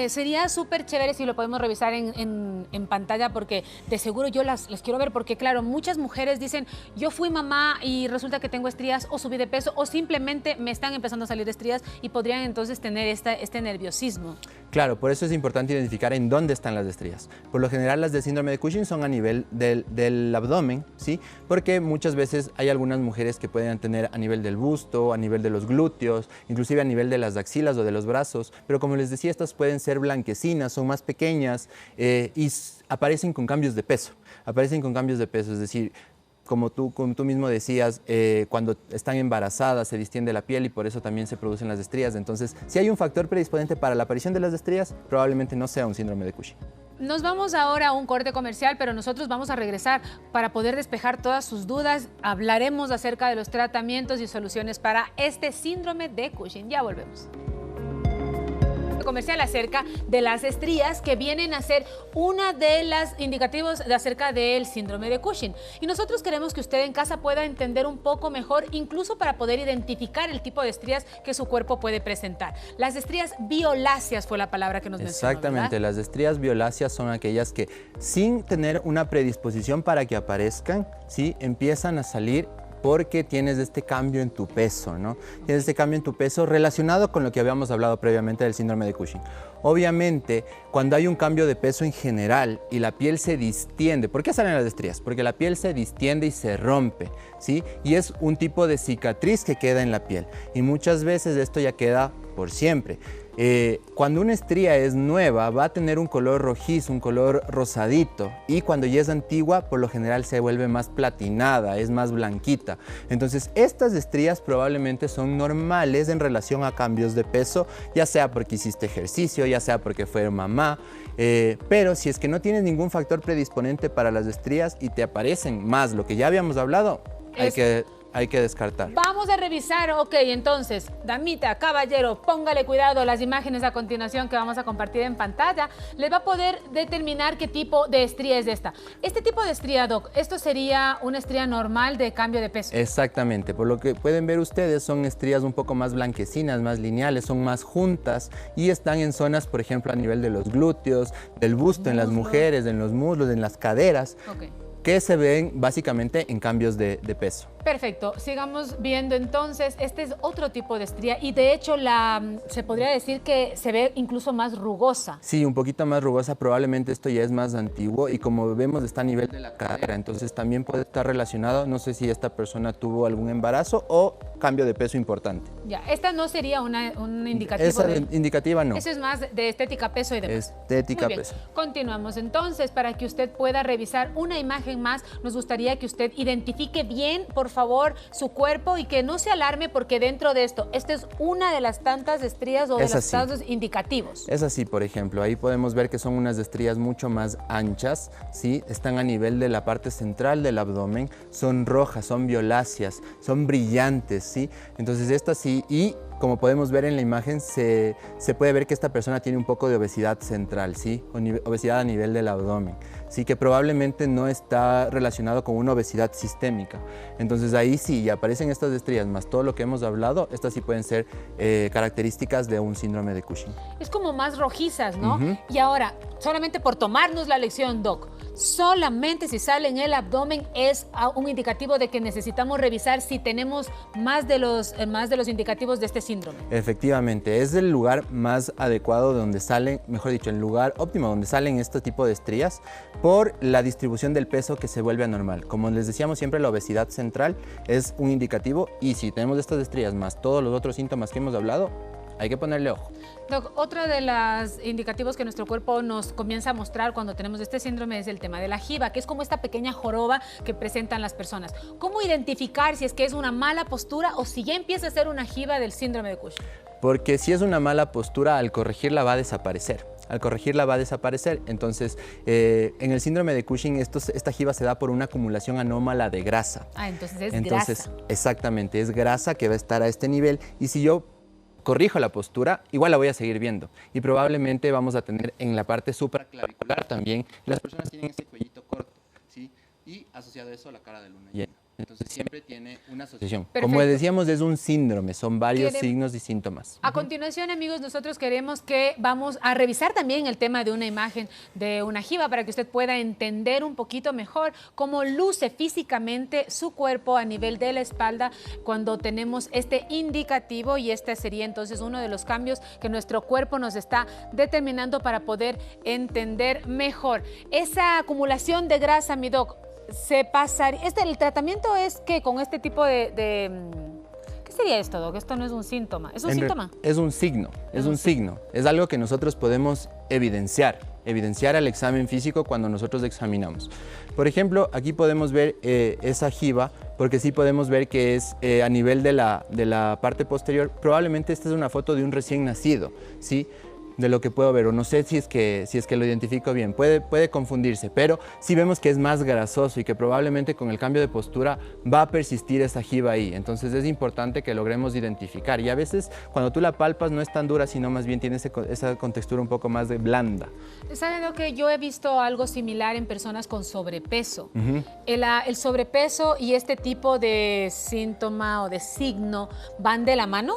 Sería súper chévere si lo podemos revisar en pantalla, porque de seguro yo las quiero ver, porque claro, muchas mujeres dicen, yo fui mamá y resulta que tengo estrías, o subí de peso, o simplemente me están empezando a salir estrías y podrían entonces tener este nerviosismo. Claro, por eso es importante identificar en dónde están las estrías. Por lo general las de síndrome de Cushing son a nivel del abdomen, ¿sí? Porque muchas veces hay algunas mujeres que pueden tener a nivel del busto, a nivel de los glúteos, inclusive a nivel de las axilas o de los brazos, pero como les decía, estas pueden ser blanquecinas, son más pequeñas y aparecen con cambios de peso. Aparecen con cambios de peso, es decir, como tú mismo decías, cuando están embarazadas se distiende la piel y por eso también se producen las estrías. Entonces, si hay un factor predisponente para la aparición de las estrías, probablemente no sea un síndrome de Cushing. Nos vamos ahora a un corte comercial, pero nosotros vamos a regresar para poder despejar todas sus dudas. Hablaremos acerca de los tratamientos y soluciones para este síndrome de Cushing. Ya volvemos. Comercial acerca de las estrías, que vienen a ser una de las indicativos acerca del síndrome de Cushing. Y nosotros queremos que usted en casa pueda entender un poco mejor, incluso para poder identificar el tipo de estrías que su cuerpo puede presentar. Las estrías violáceas fue la palabra que nos mencionó, Exactamente, ¿verdad? las estrías violáceas son aquellas que sin tener una predisposición para que aparezcan, ¿sí? Empiezan a salir porque tienes este cambio en tu peso, ¿no? Tienes este cambio en tu peso relacionado con lo que habíamos hablado previamente del síndrome de Cushing. Obviamente, cuando hay un cambio de peso en general y la piel se distiende, ¿por qué salen las estrías? Porque la piel se distiende y se rompe, ¿sí? Y es un tipo de cicatriz que queda en la piel. Y muchas veces esto ya queda por siempre. Cuando una estría es nueva va a tener un color rojizo, un color rosadito, y cuando ya es antigua por lo general se vuelve más platinada, es más blanquita. Entonces estas estrías probablemente son normales en relación a cambios de peso, ya sea porque hiciste ejercicio, ya sea porque fue mamá, pero si es que no tienes ningún factor predisponente para las estrías y te aparecen más lo que ya habíamos hablado, hay que descartar. Vamos a revisar, ok, entonces, damita, caballero, póngale cuidado, las imágenes a continuación que vamos a compartir en pantalla, les va a poder determinar qué tipo de estría es esta. Este tipo de estría, Doc, ¿esto sería una estría normal de cambio de peso? Exactamente, por lo que pueden ver ustedes, son estrías un poco más blanquecinas, más lineales, son más juntas y están en zonas, por ejemplo, a nivel de los glúteos, del busto, en las mujeres, en los muslos, en las caderas. Okay. Que se ven básicamente en cambios de peso. Perfecto, sigamos viendo entonces, este es otro tipo de estría y de hecho se podría decir que se ve incluso más rugosa. Sí, un poquito más rugosa, probablemente esto ya es más antiguo y como vemos está a nivel de la cadera, entonces también puede estar relacionado, no sé si esta persona tuvo algún embarazo o cambio de peso importante. Ya, esta no sería un indicativo. Esa indicativa no. Eso es más de estética, peso y demás. Estética, Muy bien. peso. Continuamos entonces, para que usted pueda revisar una imagen más, nos gustaría que usted identifique bien, por favor, su cuerpo y que no se alarme porque dentro de esto, esta es una de las tantas estrías o de los tantos indicativos. Es así, por ejemplo, ahí podemos ver que son unas estrías mucho más anchas, ¿sí? Están a nivel de la parte central del abdomen, son rojas, son violáceas, son brillantes, ¿sí? Entonces estas sí, y como podemos ver en la imagen, se puede ver que esta persona tiene un poco de obesidad central, ¿sí? Obesidad a nivel del abdomen, sí, que probablemente no está relacionado con una obesidad sistémica. Entonces ahí sí aparecen estas estrías, más todo lo que hemos hablado, estas sí pueden ser características de un síndrome de Cushing. Es como más rojizas, ¿no? Y ahora, solamente por tomarnos la lección, Doc, solamente si sale en el abdomen es un indicativo de que necesitamos revisar si tenemos más de los indicativos de este síndrome. Efectivamente, es el lugar más adecuado de donde salen, mejor dicho, el lugar óptimo donde salen este tipo de estrías por la distribución del peso que se vuelve anormal. Como les decíamos siempre, la obesidad central es un indicativo y si tenemos estas estrías más todos los otros síntomas que hemos hablado, hay que ponerle ojo. Doc, otro de los indicativos que nuestro cuerpo nos comienza a mostrar cuando tenemos este síndrome es el tema de la jiba, que es como esta pequeña joroba que presentan las personas. ¿Cómo identificar si es que es una mala postura o si ya empieza a ser una jiba del síndrome de Cushing? Porque si es una mala postura, al corregirla va a desaparecer. Al corregirla va a desaparecer. Entonces, en el síndrome de Cushing, esta jiba se da por una acumulación anómala de grasa. Ah, entonces es grasa. Exactamente, es grasa que va a estar a este nivel. Y si yo corrijo la postura, igual la voy a seguir viendo. Y probablemente vamos a tener en la parte supraclavicular también, las personas tienen ese cuellito corto, ¿sí? Y asociado a eso la cara de luna llena. Entonces siempre tiene una asociación. Perfecto. Como decíamos, es un síndrome, son varios signos y síntomas. A continuación, amigos, nosotros queremos que vamos a revisar también el tema de una imagen de una jiba para que usted pueda entender un poquito mejor cómo luce físicamente su cuerpo a nivel de la espalda cuando tenemos este indicativo, y este sería entonces uno de los cambios que nuestro cuerpo nos está determinando para poder entender mejor. Esa acumulación de grasa, mi doc, se pasaría. El tratamiento es que con este tipo de ¿qué sería esto, Doc? Esto no es un síntoma. ¿Es un síntoma? Es un signo, es un signo. Es algo que nosotros podemos evidenciar al examen físico cuando nosotros examinamos. Por ejemplo, aquí podemos ver esa jiba, porque sí podemos ver que es a nivel de la parte posterior. Probablemente esta es una foto de un recién nacido, ¿sí? De lo que puedo ver, o no sé si es que lo identifico bien, puede confundirse, pero sí vemos que es más grasoso y que probablemente con el cambio de postura va a persistir esa jiba ahí. Entonces es importante que logremos identificar, y a veces cuando tú la palpas no es tan dura, sino más bien tiene esa contextura un poco más de blanda. ¿Saben lo que yo he visto algo similar en personas con sobrepeso? El sobrepeso y este tipo de síntoma o de signo van de la mano.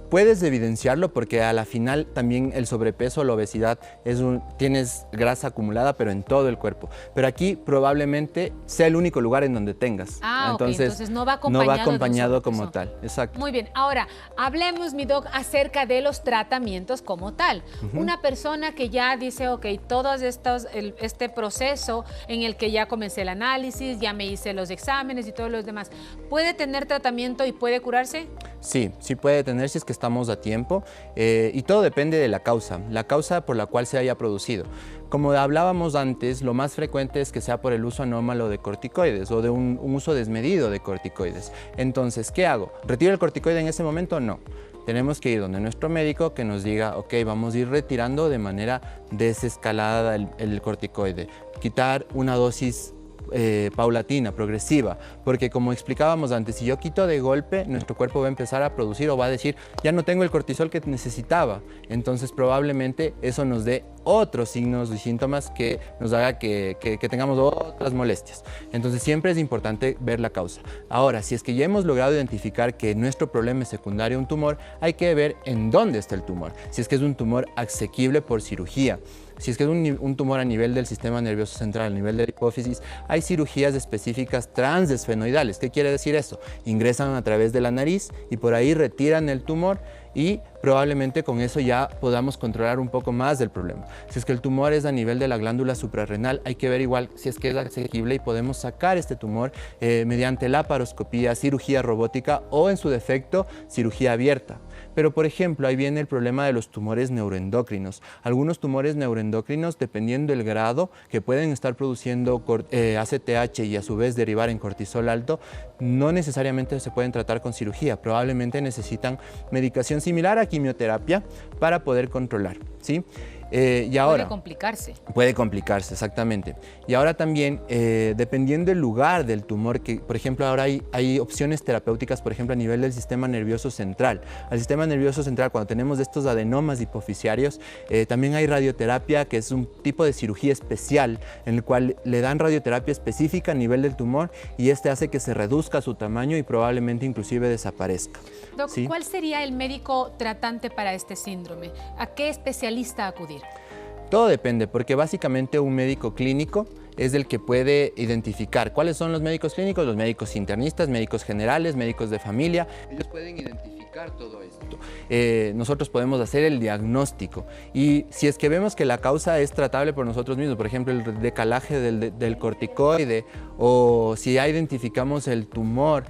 Puedes evidenciarlo porque a la final también el sobrepeso, la obesidad, tienes grasa acumulada pero en todo el cuerpo. Pero aquí probablemente sea el único lugar en donde tengas. Entonces no va acompañado como tal. Exacto. Muy bien, ahora hablemos, mi doc, acerca de los tratamientos como tal. Una persona que ya dice, ok, todos este proceso en el que ya comencé el análisis, ya me hice los exámenes y todos los demás, ¿puede tener tratamiento y puede curarse? Sí, sí puede tener si es que estamos a tiempo, y todo depende de la causa por la cual se haya producido. Como hablábamos antes, lo más frecuente es que sea por el uso anómalo de corticoides o de un uso desmedido de corticoides. Entonces, ¿qué hago? ¿Retiro el corticoide en ese momento? No. Tenemos que ir donde nuestro médico que nos diga, ok, vamos a ir retirando de manera desescalada el corticoide, quitar una dosis paulatina, progresiva, porque como explicábamos antes, si yo quito de golpe, nuestro cuerpo va a empezar a producir o va a decir, ya no tengo el cortisol que necesitaba. Entonces probablemente eso nos dé otros signos y síntomas que nos haga que tengamos otras molestias. Entonces siempre es importante ver la causa. Ahora, si es que ya hemos logrado identificar que nuestro problema es secundario a un tumor, hay que ver en dónde está el tumor. Si es que es un tumor asequible por cirugía, si es que es un tumor a nivel del sistema nervioso central, a nivel de la hipófisis, hay cirugías específicas transesfenoidales. ¿Qué quiere decir eso? Ingresan a través de la nariz y por ahí retiran el tumor y probablemente con eso ya podamos controlar un poco más del problema. Si es que el tumor es a nivel de la glándula suprarrenal, hay que ver igual si es que es asequible y podemos sacar este tumor mediante laparoscopía, cirugía robótica o en su defecto cirugía abierta. Pero por ejemplo, ahí viene el problema de los tumores neuroendocrinos. Algunos tumores neuroendocrinos, dependiendo del grado, que pueden estar produciendo ACTH y a su vez derivar en cortisol alto, no necesariamente se pueden tratar con cirugía. Probablemente necesitan medicación similar a quimioterapia para poder controlar, ¿sí? Y ahora, puede complicarse. Puede complicarse, exactamente. Y ahora también, dependiendo del lugar del tumor, que por ejemplo ahora hay opciones terapéuticas, por ejemplo a nivel del sistema nervioso central. Al sistema nervioso central, cuando tenemos estos adenomas hipoficiarios, también hay radioterapia, que es un tipo de cirugía especial en el cual le dan radioterapia específica a nivel del tumor y este hace que se reduzca su tamaño y probablemente inclusive desaparezca. Doc, ¿Sí? ¿Cuál sería el médico tratante para este síndrome? ¿A qué especialista acudir? Todo depende, porque básicamente un médico clínico es el que puede identificar cuáles son los médicos clínicos, los médicos internistas, médicos generales, médicos de familia. Ellos pueden identificar todo esto. Nosotros podemos hacer el diagnóstico y si es que vemos que la causa es tratable por nosotros mismos, por ejemplo el decalaje del corticoide, o si ya identificamos el tumor,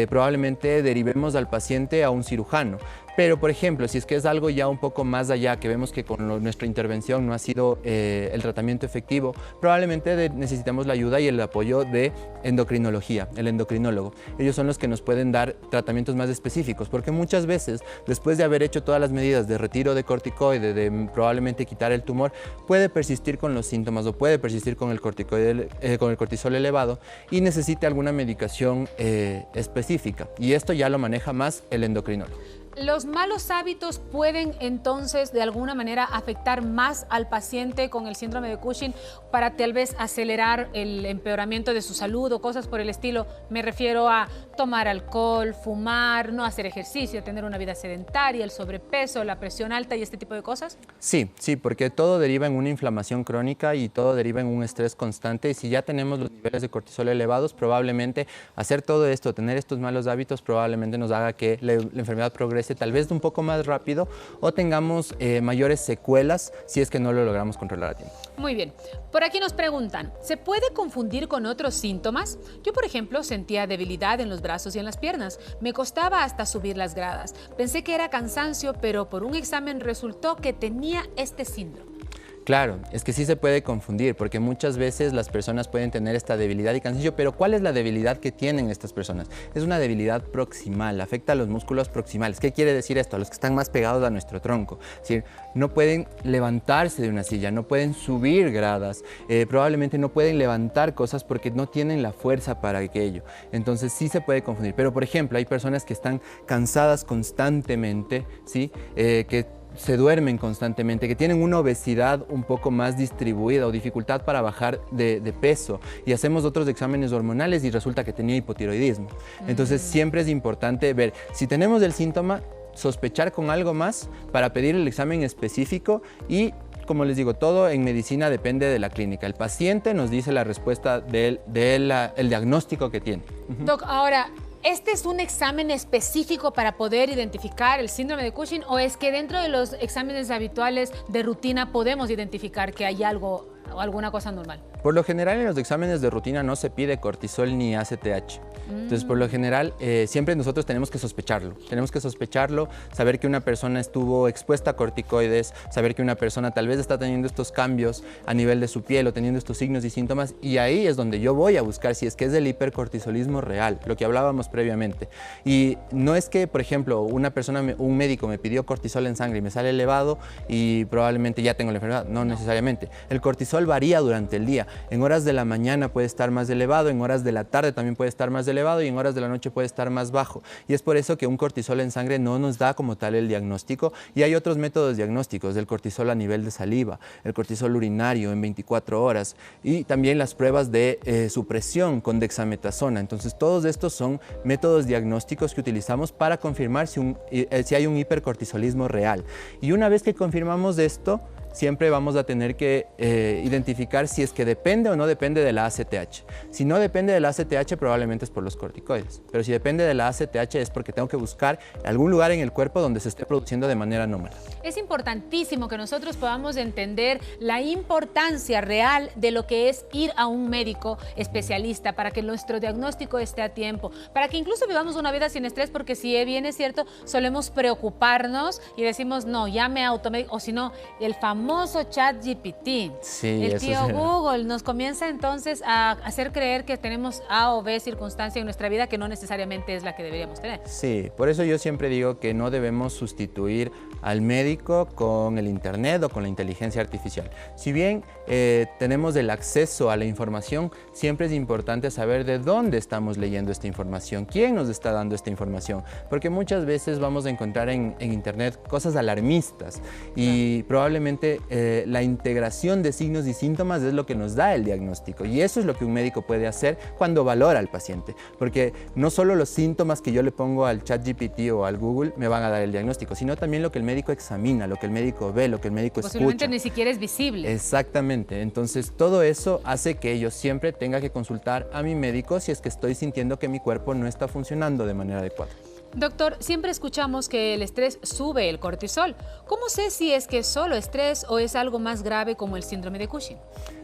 probablemente derivemos al paciente a un cirujano. Pero, por ejemplo, si es que es algo ya un poco más allá, que vemos que con nuestra intervención no ha sido el tratamiento efectivo, probablemente necesitamos la ayuda y el apoyo de endocrinología, el endocrinólogo. Ellos son los que nos pueden dar tratamientos más específicos, porque muchas veces, después de haber hecho todas las medidas de retiro de corticoide, de probablemente quitar el tumor, puede persistir con los síntomas o puede persistir con el cortisol elevado y necesita alguna medicación específica. Y esto ya lo maneja más el endocrinólogo. ¿Los malos hábitos pueden entonces de alguna manera afectar más al paciente con el síndrome de Cushing para tal vez acelerar el empeoramiento de su salud o cosas por el estilo? Me refiero a tomar alcohol, fumar, no hacer ejercicio, tener una vida sedentaria, el sobrepeso, la presión alta y este tipo de cosas. Sí, porque todo deriva en una inflamación crónica y todo deriva en un estrés constante, y si ya tenemos los niveles de cortisol elevados, probablemente hacer todo esto, tener estos malos hábitos, probablemente nos haga que la enfermedad progrese tal vez un poco más rápido o tengamos mayores secuelas si es que no lo logramos controlar a tiempo. Muy bien. Por aquí nos preguntan, ¿se puede confundir con otros síntomas? Yo, por ejemplo, sentía debilidad en los brazos y en las piernas. Me costaba hasta subir las gradas. Pensé que era cansancio, pero por un examen resultó que tenía este síndrome. Claro, es que sí se puede confundir, porque muchas veces las personas pueden tener esta debilidad y cansancio, pero ¿cuál es la debilidad que tienen estas personas? Es una debilidad proximal, afecta a los músculos proximales. ¿Qué quiere decir esto? A los que están más pegados a nuestro tronco. Es decir, no pueden levantarse de una silla, no pueden subir gradas, probablemente no pueden levantar cosas porque no tienen la fuerza para aquello. Entonces sí se puede confundir, pero por ejemplo hay personas que están cansadas constantemente, ¿sí? Que se duermen constantemente, que tienen una obesidad un poco más distribuida o dificultad para bajar de peso, y hacemos otros exámenes hormonales y resulta que tenía hipotiroidismo. Entonces siempre es importante ver si tenemos el síntoma, sospechar con algo más para pedir el examen específico y, como les digo, todo en medicina depende de la clínica. El paciente nos dice la respuesta del diagnóstico que tiene. Doc, ahora, ¿este es un examen específico para poder identificar el síndrome de Cushing o es que dentro de los exámenes habituales de rutina podemos identificar que hay algo o alguna cosa normal? Por lo general en los exámenes de rutina no se pide cortisol ni ACTH. Entonces, por lo general, siempre nosotros tenemos que sospecharlo. Tenemos que sospecharlo, saber que una persona estuvo expuesta a corticoides, saber que una persona tal vez está teniendo estos cambios a nivel de su piel o teniendo estos signos y síntomas, y ahí es donde yo voy a buscar si es que es del hipercortisolismo real, lo que hablábamos previamente. Y no es que, por ejemplo, un médico me pidió cortisol en sangre y me sale elevado y probablemente ya tengo la enfermedad. No necesariamente. El cortisol varía durante el día. En horas de la mañana puede estar más elevado, en horas de la tarde también puede estar más elevado y en horas de la noche puede estar más bajo. Y es por eso que un cortisol en sangre no nos da como tal el diagnóstico, y hay otros métodos diagnósticos, del cortisol a nivel de saliva, el cortisol urinario en 24 horas y también las pruebas de supresión con dexametasona. Entonces todos estos son métodos diagnósticos que utilizamos para confirmar si hay un hipercortisolismo real. Y una vez que confirmamos esto, siempre vamos a tener que identificar si es que depende o no depende de la ACTH. Si no depende de la ACTH, probablemente es por los corticoides. Pero si depende de la ACTH es porque tengo que buscar algún lugar en el cuerpo donde se esté produciendo de manera anómala. Es importantísimo que nosotros podamos entender la importancia real de lo que es ir a un médico especialista para que nuestro diagnóstico esté a tiempo, para que incluso vivamos una vida sin estrés, porque si bien es cierto, solemos preocuparnos y decimos, no, ya me automedico, o si no, el famoso famoso ChatGPT. Sí, el eso tío es. Google nos comienza entonces a hacer creer que tenemos A o B circunstancia en nuestra vida que no necesariamente es la que deberíamos tener. Sí, por eso yo siempre digo que no debemos sustituir al médico con el internet o con la inteligencia artificial. Si bien tenemos el acceso a la información, siempre es importante saber de dónde estamos leyendo esta información, quién nos está dando esta información, porque muchas veces vamos a encontrar en internet cosas alarmistas y probablemente la integración de signos y síntomas es lo que nos da el diagnóstico, y eso es lo que un médico puede hacer cuando valora al paciente, porque no solo los síntomas que yo le pongo al ChatGPT o al Google me van a dar el diagnóstico, sino también lo que el médico examina, lo que el médico ve, lo que el médico escucha. Posiblemente ni siquiera es visible. Exactamente, entonces todo eso hace que yo siempre tenga que consultar a mi médico si es que estoy sintiendo que mi cuerpo no está funcionando de manera adecuada. Doctor, siempre escuchamos que el estrés sube el cortisol. ¿Cómo sé si es que es solo estrés o es algo más grave como el síndrome de Cushing?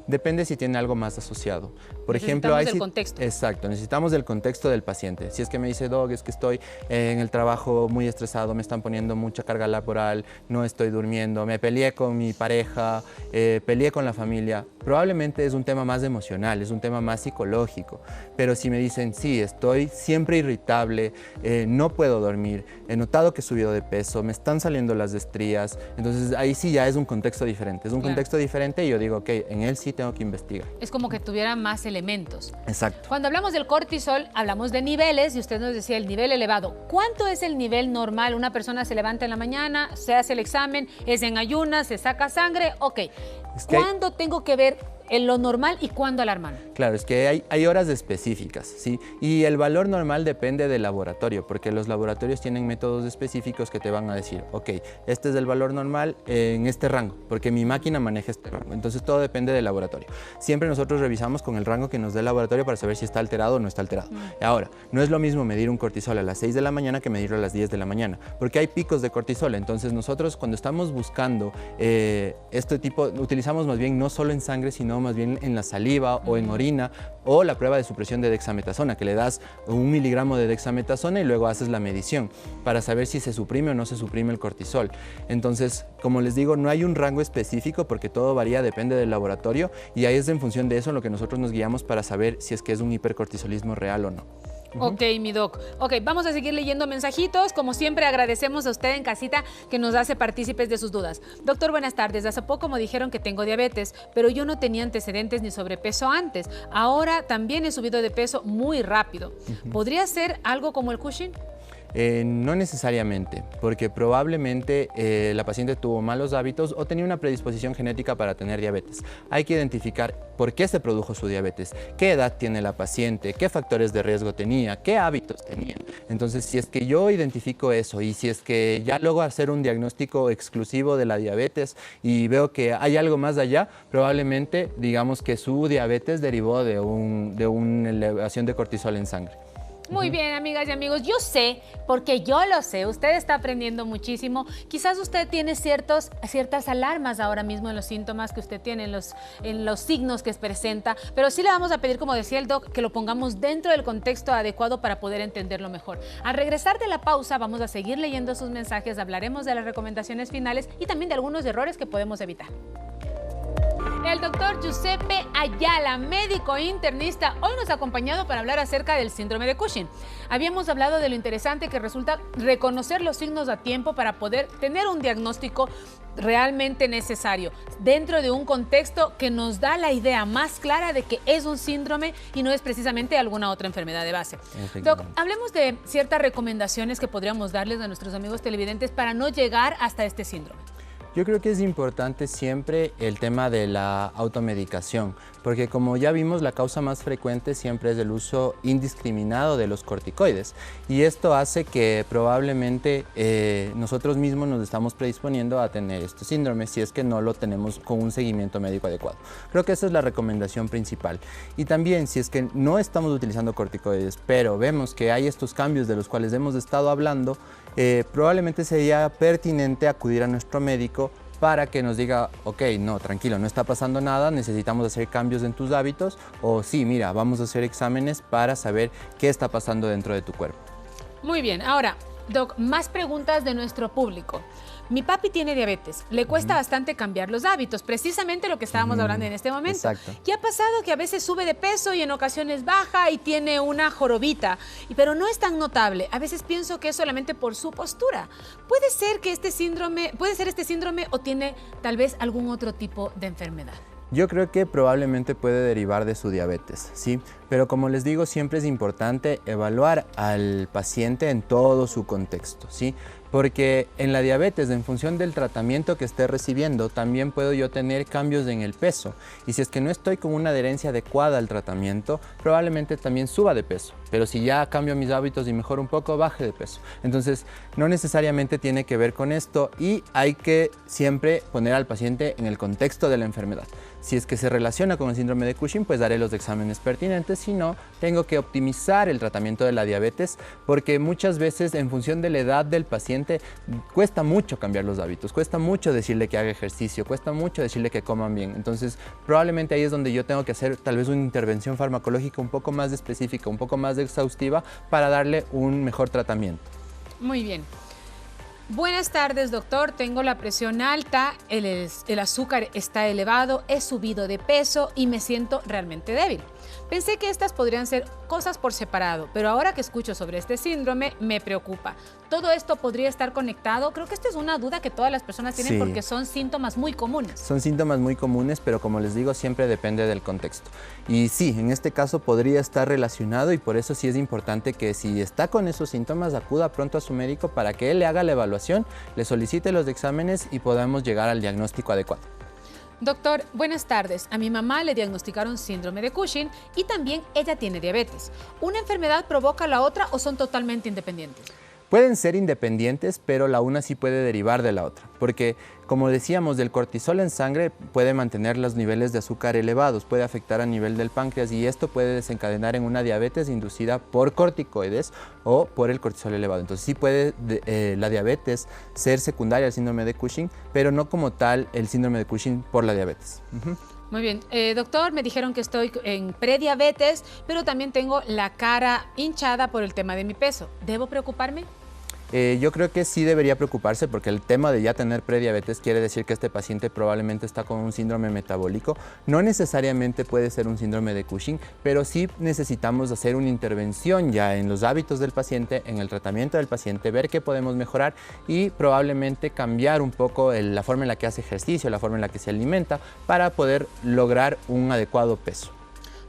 Depende si tiene algo más asociado. Por Necesitamos ejemplo, el contexto. Exacto, necesitamos el contexto del paciente. Si es que me dice, Doc, es que estoy en el trabajo muy estresado, me están poniendo mucha carga laboral, no estoy durmiendo, me peleé con mi pareja, peleé con la familia, probablemente es un tema más emocional, es un tema más psicológico. Pero si me dicen, sí, estoy siempre irritable, no puedo dormir, he notado que he subido de peso, me están saliendo las estrías, entonces ahí sí ya es un contexto diferente. Es un contexto diferente y yo digo, ok, en él sí tengo que investigar. Es como que tuviera más elementos. Exacto. Cuando hablamos del cortisol, hablamos de niveles y usted nos decía el nivel elevado. ¿Cuánto es el nivel normal? Una persona se levanta en la mañana, se hace el examen, es en ayunas, se saca sangre, ok. ¿Cuándo tengo que ver en lo normal y cuándo alarmar? Claro, es que hay horas específicas, ¿sí? Y el valor normal depende del laboratorio, porque los laboratorios tienen métodos específicos que te van a decir, ok, este es el valor normal en este rango, porque mi máquina maneja este rango. Entonces todo depende del laboratorio. Siempre nosotros revisamos con el rango que nos dé el laboratorio para saber si está alterado o no está alterado. Ahora, no es lo mismo medir un cortisol a las 6 de la mañana que medirlo a las 10 de la mañana, porque hay picos de cortisol. Entonces nosotros cuando estamos buscando este tipo, utilizamos más bien no solo en sangre, sino más bien en la saliva o en orina, o la prueba de supresión de dexametasona, que le das 1 miligramo de dexametasona y luego haces la medición para saber si se suprime o no se suprime el cortisol. Entonces, como les digo, no hay un rango específico porque todo varía, depende del laboratorio, y ahí es en función de eso en lo que nosotros nos guiamos para saber si es que es un hipercortisolismo real o no. Ok, mi doc. Ok, vamos a seguir leyendo mensajitos. Como siempre, agradecemos a usted en casita que nos hace partícipes de sus dudas. Doctor, buenas tardes. Hace poco me dijeron que tengo diabetes, pero yo no tenía antecedentes ni sobrepeso antes. Ahora también he subido de peso muy rápido. ¿Podría ser algo como el Cushing? No necesariamente, porque probablemente la paciente tuvo malos hábitos o tenía una predisposición genética para tener diabetes. Hay que identificar por qué se produjo su diabetes, qué edad tiene la paciente, qué factores de riesgo tenía, qué hábitos tenía. Entonces, si es que yo identifico eso y si es que ya logro hacer un diagnóstico exclusivo de la diabetes y veo que hay algo más allá, probablemente digamos que su diabetes derivó de una elevación de cortisol en sangre. Muy bien, amigas y amigos, yo sé, porque yo lo sé, usted está aprendiendo muchísimo. Quizás usted tiene ciertas alarmas ahora mismo en los síntomas que usted tiene, en los signos que presenta, pero sí le vamos a pedir, como decía el doc, que lo pongamos dentro del contexto adecuado para poder entenderlo mejor. Al regresar de la pausa, vamos a seguir leyendo sus mensajes, hablaremos de las recomendaciones finales y también de algunos errores que podemos evitar. El doctor Giuseppe Ayala, médico internista, hoy nos ha acompañado para hablar acerca del síndrome de Cushing. Habíamos hablado de lo interesante que resulta reconocer los signos a tiempo para poder tener un diagnóstico realmente necesario dentro de un contexto que nos da la idea más clara de que es un síndrome y no es precisamente alguna otra enfermedad de base. Doc, hablemos de ciertas recomendaciones que podríamos darles a nuestros amigos televidentes para no llegar hasta este síndrome. Yo creo que es importante siempre el tema de la automedicación, porque como ya vimos, la causa más frecuente siempre es el uso indiscriminado de los corticoides, y esto hace que probablemente nosotros mismos nos estamos predisponiendo a tener este síndrome si es que no lo tenemos con un seguimiento médico adecuado. Creo que esa es la recomendación principal. Y también, si es que no estamos utilizando corticoides, pero vemos que hay estos cambios de los cuales hemos estado hablando, probablemente sería pertinente acudir a nuestro médico para que nos diga, ok, no, tranquilo, no está pasando nada, necesitamos hacer cambios en tus hábitos, o sí, mira, vamos a hacer exámenes para saber qué está pasando dentro de tu cuerpo. Muy bien, ahora, Doc, más preguntas de nuestro público. Mi papi tiene diabetes, le cuesta bastante cambiar los hábitos, precisamente lo que estábamos hablando en este momento. Exacto. ¿Qué ha pasado? Que a veces sube de peso y en ocasiones baja y tiene una jorobita, pero no es tan notable. A veces pienso que es solamente por su postura. ¿Puede ser este síndrome o tiene tal vez algún otro tipo de enfermedad? Yo creo que probablemente puede derivar de su diabetes, ¿sí? Pero como les digo, siempre es importante evaluar al paciente en todo su contexto, ¿sí? Porque en la diabetes, en función del tratamiento que esté recibiendo, también puedo yo tener cambios en el peso. Y si es que no estoy con una adherencia adecuada al tratamiento, probablemente también suba de peso. Pero si ya cambio mis hábitos y mejoro un poco, baje de peso. Entonces, no necesariamente tiene que ver con esto y hay que siempre poner al paciente en el contexto de la enfermedad. Si es que se relaciona con el síndrome de Cushing, pues daré los exámenes pertinentes. Si no, tengo que optimizar el tratamiento de la diabetes porque muchas veces en función de la edad del paciente cuesta mucho cambiar los hábitos, cuesta mucho decirle que haga ejercicio, cuesta mucho decirle que coman bien. Entonces, probablemente ahí es donde yo tengo que hacer tal vez una intervención farmacológica un poco más específica, un poco más exhaustiva para darle un mejor tratamiento. Muy bien. Buenas tardes, doctor. Tengo la presión alta, el azúcar está elevado, he subido de peso y me siento realmente débil. Pensé que estas podrían ser cosas por separado, pero ahora que escucho sobre este síndrome me preocupa. ¿Todo esto podría estar conectado? Creo que esta es una duda que todas las personas tienen porque son síntomas muy comunes. Son síntomas muy comunes, pero como les digo, siempre depende del contexto. Y sí, en este caso podría estar relacionado y por eso sí es importante que si está con esos síntomas, acuda pronto a su médico para que él le haga la evaluación, le solicite los exámenes y podamos llegar al diagnóstico adecuado. Doctor, buenas tardes. A mi mamá le diagnosticaron síndrome de Cushing y también ella tiene diabetes. ¿Una enfermedad provoca la otra o son totalmente independientes? Pueden ser independientes, pero la una sí puede derivar de la otra, porque como decíamos, el cortisol en sangre puede mantener los niveles de azúcar elevados, puede afectar a nivel del páncreas y esto puede desencadenar en una diabetes inducida por corticoides o por el cortisol elevado. Entonces sí puede la diabetes ser secundaria al síndrome de Cushing, pero no como tal el síndrome de Cushing por la diabetes. Muy bien. Doctor, me dijeron que estoy en prediabetes, pero también tengo la cara hinchada por el tema de mi peso. ¿Debo preocuparme? Yo creo que sí debería preocuparse porque el tema de ya tener prediabetes quiere decir que este paciente probablemente está con un síndrome metabólico. No necesariamente puede ser un síndrome de Cushing, pero sí necesitamos hacer una intervención ya en los hábitos del paciente, en el tratamiento del paciente, ver qué podemos mejorar y probablemente cambiar un poco la forma en la que hace ejercicio, la forma en la que se alimenta para poder lograr un adecuado peso.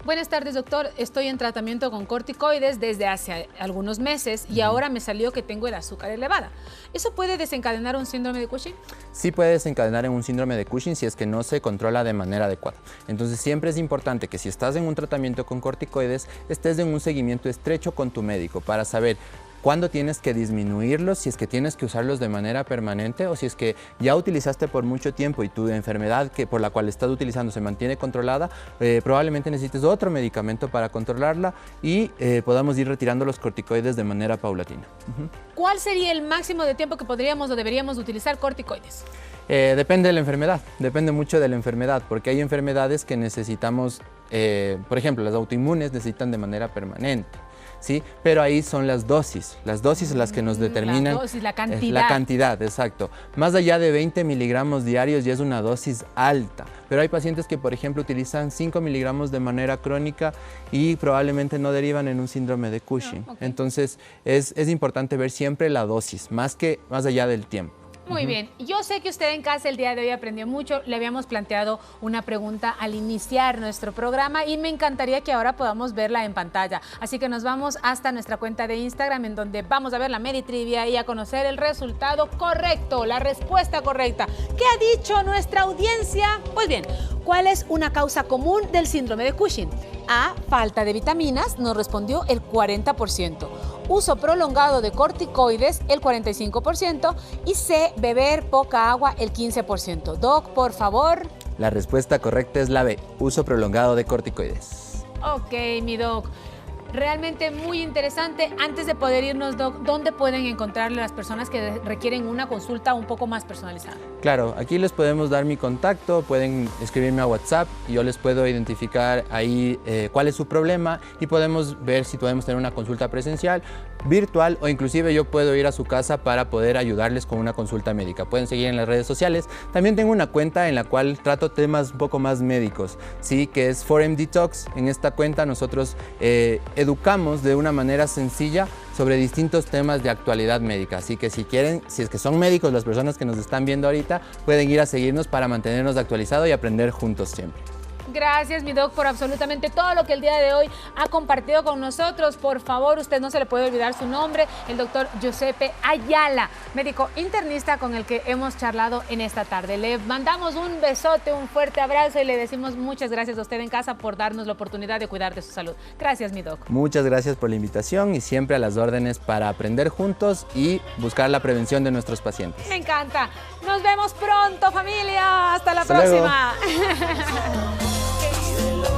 Buenas tardes, doctor. Estoy en tratamiento con corticoides desde hace algunos meses y ahora me salió que tengo el azúcar elevada. ¿Eso puede desencadenar un síndrome de Cushing? Sí puede desencadenar en un síndrome de Cushing si es que no se controla de manera adecuada. Entonces siempre es importante que si estás en un tratamiento con corticoides, estés en un seguimiento estrecho con tu médico para saber cuándo tienes que disminuirlos, si es que tienes que usarlos de manera permanente o si es que ya utilizaste por mucho tiempo y tu enfermedad por la cual estás utilizando se mantiene controlada, probablemente necesites otro medicamento para controlarla y podamos ir retirando los corticoides de manera paulatina. ¿Cuál sería el máximo de tiempo que podríamos o deberíamos utilizar corticoides? Depende de la enfermedad, depende mucho de la enfermedad, porque hay enfermedades que necesitamos, por ejemplo, las autoinmunes necesitan de manera permanente. ¿Sí? Pero ahí son las dosis las que nos determinan. La dosis, la cantidad. La cantidad, exacto. Más allá de 20 miligramos diarios ya es una dosis alta. Pero hay pacientes que, por ejemplo, utilizan 5 miligramos de manera crónica y probablemente no derivan en un síndrome de Cushing. Entonces, es importante ver siempre la dosis, más allá del tiempo. Muy bien. Yo sé que usted en casa el día de hoy aprendió mucho. Le habíamos planteado una pregunta al iniciar nuestro programa y me encantaría que ahora podamos verla en pantalla. Así que nos vamos hasta nuestra cuenta de Instagram en donde vamos a ver la Meditrivia y a conocer el resultado correcto, la respuesta correcta. ¿Qué ha dicho nuestra audiencia? Pues bien, ¿cuál es una causa común del síndrome de Cushing? A, falta de vitaminas, nos respondió el 40%. Uso prolongado de corticoides, el 45%. Y C, beber poca agua, el 15%. Doc, por favor. La respuesta correcta es la B, uso prolongado de corticoides. Ok, mi doc. Realmente muy interesante. Antes de poder irnos, doc, ¿dónde pueden encontrar las personas que requieren una consulta un poco más personalizada? Claro, aquí les podemos dar mi contacto, pueden escribirme a WhatsApp y yo les puedo identificar ahí cuál es su problema y podemos ver si podemos tener una consulta presencial virtual o inclusive yo puedo ir a su casa para poder ayudarles con una consulta médica. Pueden seguir en las redes sociales. También tengo una cuenta en la cual trato temas un poco más médicos, ¿sí? Que es 4MD Talks. En esta cuenta nosotros educamos de una manera sencilla sobre distintos temas de actualidad médica. Así que si quieren, si es que son médicos las personas que nos están viendo ahorita, pueden ir a seguirnos para mantenernos actualizados y aprender juntos siempre. Gracias, mi doc, por absolutamente todo lo que el día de hoy ha compartido con nosotros. Por favor, usted no se le puede olvidar su nombre, el doctor Giuseppe Ayala, médico internista con el que hemos charlado en esta tarde. Le mandamos un besote, un fuerte abrazo y le decimos muchas gracias a usted en casa por darnos la oportunidad de cuidar de su salud. Gracias, mi doc. Muchas gracias por la invitación y siempre a las órdenes para aprender juntos y buscar la prevención de nuestros pacientes. Me encanta. Nos vemos pronto, familia. Hasta la próxima.